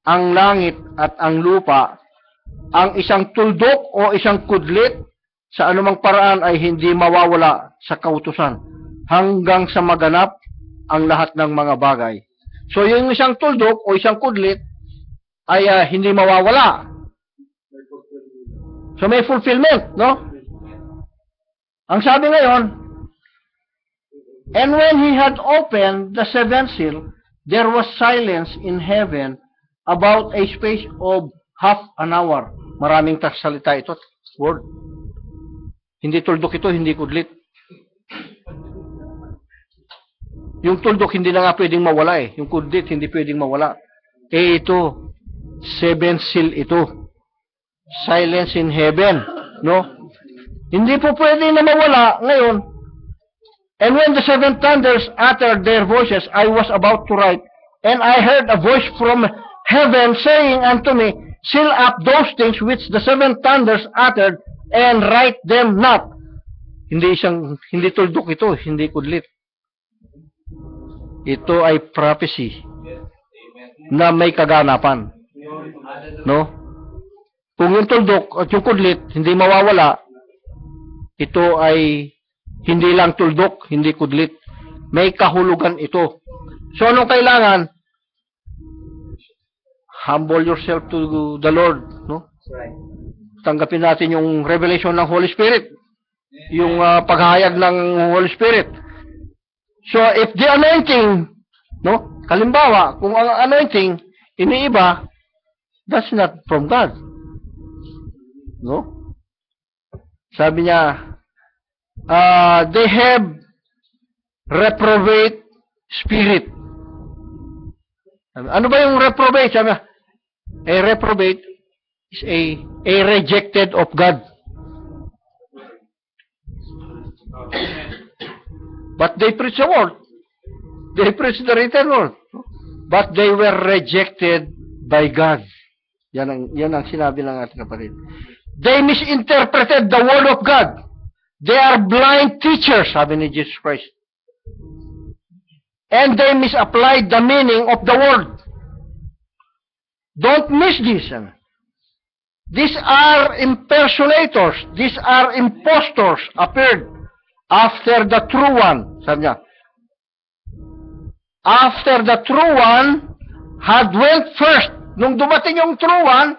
ang langit at ang lupa, ang isang tuldok o isang kudlit sa anumang paraan ay hindi mawawala sa kautusan, hanggang sa maganap ang lahat ng mga bagay. So, yung isang tuldok o isang kudlit ay hindi mawawala. So, may fulfillment, no? Ang sabi ngayon, and when he had opened the seventh seal, there was silence in heaven about a space of half an hour. Maraming salita ito, word. Hindi tuldok ito, hindi kudlit. Yung tuldok hindi na nga pwedeng mawala eh. Yung kudlit hindi pwedeng mawala. Ito, seven seal ito. Silence in heaven, no? Hindi po pwede na mawala ngayon. And when the seven thunders uttered their voices, I was about to write, and I heard a voice from heaven saying unto me, seal up those things which the seven thunders uttered, and write them not. Hindi tuldok ito, hindi kudlit. Ito ay prophecy na may kaganapan. No? Kung yung tuldok at yung kudlit hindi mawawala, ito ay hindi lang tuldok, hindi kudlit. May kahulugan ito. So, anong kailangan? Humble yourself to the Lord. No? Tanggapin natin yung revelation ng Holy Spirit. Yung paghahayag ng Holy Spirit. So, if the anointing, no? Kalimbawa, kung ang anointing iniiba, that's not from God. No? Sabi niya, they have reprobate spirit. Ano ba yung reprobate? Sabi niya, a reprobate is a rejected of God. But they preach the word. They preach the written word. But they were rejected by God. Yan ang sinabi ng ating kapatid. They misinterpreted the word of God. They are blind teachers, sabi ni Jesus Christ. And they misapplied the meaning of the word. Don't miss this. These are impersonators. These are impostors appeared after the true one. Sabi niya, after the true one had went first. Nung dumating yung true one,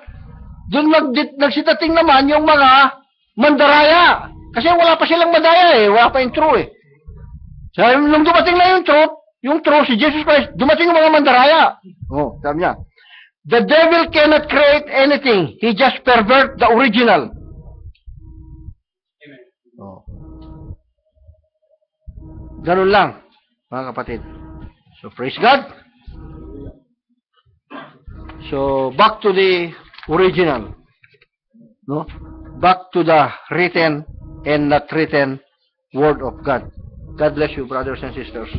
doon nagsitating naman yung mga mandaraya. Kasi wala pa silang madaya eh. Wala pa yung true eh. So, nung dumating na yung true, si Jesus Christ, dumating yung mga mandaraya. Oh, sabi niya, the devil cannot create anything. He just pervert the original. Amen. Oh. Ganun lang, mga kapatid. So, praise God. So, back to the original. No? Back to the written and not written Word of God. God bless you, brothers and sisters.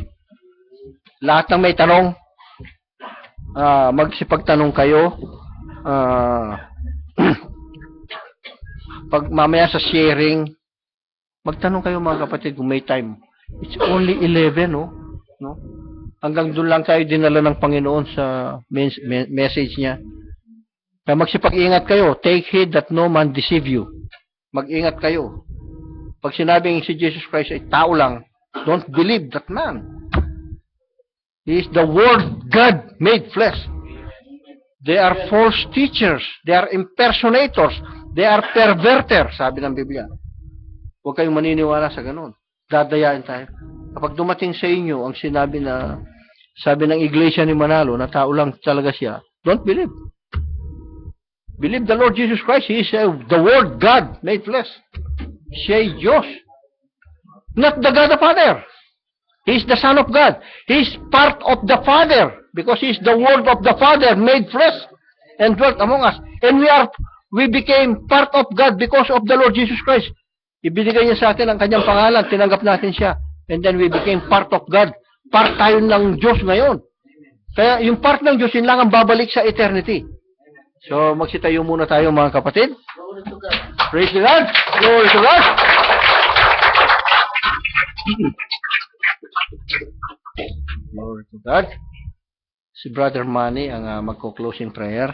Lahat ng may tanong, magsipagtanong kayo. Pag mamaya sa sharing, magtanong kayo mga kapatid kung may time. It's only 11, no? Hanggang doon lang tayo dinala ng Panginoon sa message niya. Kaya magsipag-ingat kayo. Take heed that no man deceive you. Mag-ingat kayo. Pag sinabing si Jesus Christ ay tao lang, don't believe that man. He is the Word God made flesh. They are false teachers. They are impersonators. They are perverters, sabi ng Biblia. Huwag kayong maniniwala sa ganun. Dadayain tayo. Kapag dumating sa inyo ang sabi ng Iglesia ni Manalo na tao lang talaga siya, don't believe. Believe the Lord Jesus Christ. He is the Word God made flesh. Siya ay Diyos. Not the God the Father. He is the Son of God. He is part of the Father because He is the Word of the Father made flesh and dwelt among us. And we became part of God because of the Lord Jesus Christ. Ibinigay niya sa atin ang kanyang pangalan, tinanggap natin siya. And then we became part of God. Part tayo ng Diyos ngayon. Kaya yung part ng Diyos, yun lang ang babalik sa eternity. So, magsitayo muna tayo mga kapatid. Praise the Lord! Glory to God! Glory to God. Si Brother Manny ang magko-closing prayer.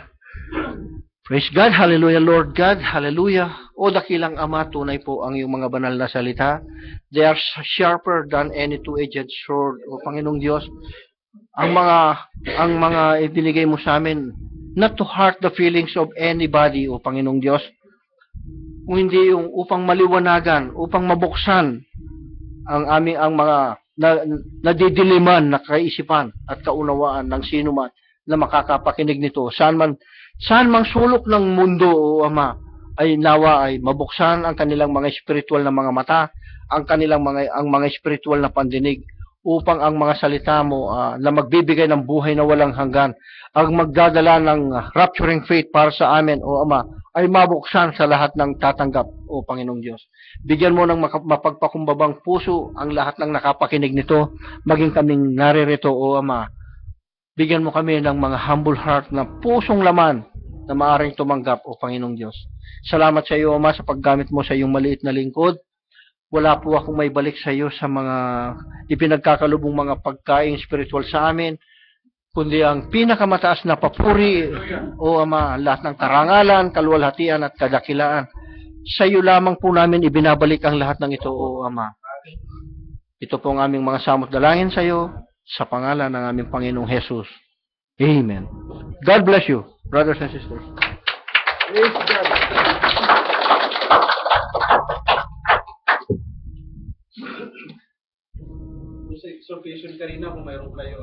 Praise God, hallelujah, Lord God, hallelujah. O dakilang Ama, tunay po ang iyong mga banal na salita. They are sharper than any two-edged sword. O Panginoong Diyos, ang mga ibinigay mo sa amin, not to hurt the feelings of anybody, O Panginoong Diyos, kung hindi yung upang maliwanagan, upang mabuksan ang mga nadidiliman na kaisipan at kaunawaan ng sino man na makakapakinig nito. Saan mang sulok ng mundo, O Ama, ay nawa ay mabuksan ang kanilang mga spiritual na mga mata, ang mga spiritual na pandinig, upang ang mga salita mo na magbibigay ng buhay na walang hanggan, ang magdadala ng rapturing faith para sa amin, O Ama, ay mabuksan sa lahat ng tatanggap, O Panginoong Diyos. Bigyan mo ng mapagpakumbabang puso ang lahat ng nakapakinig nito, maging kaming naririto, O Ama. Bigyan mo kami ng mga humble heart na pusong laman na maaaring tumanggap, O Panginoong Diyos. Salamat sa iyo, Ama, sa paggamit mo sa iyong maliit na lingkod. Wala po akong may balik sa iyo sa mga ipinagkakalubong mga pagkain spiritual sa amin, kundi ang pinakamataas na papuri, O Ama, lahat ng karangalan, kaluwalhatian at kadakilaan. Sa iyo lamang po namin ibinabalik ang lahat ng ito, O Ama. Ito po ang aming mga samot dalangin sa iyo, sa pangalan ng aming Panginoong Jesus. Amen. God bless you, brothers and sisters. Praise God. Sa exhortation kanina, kung mayroon kayo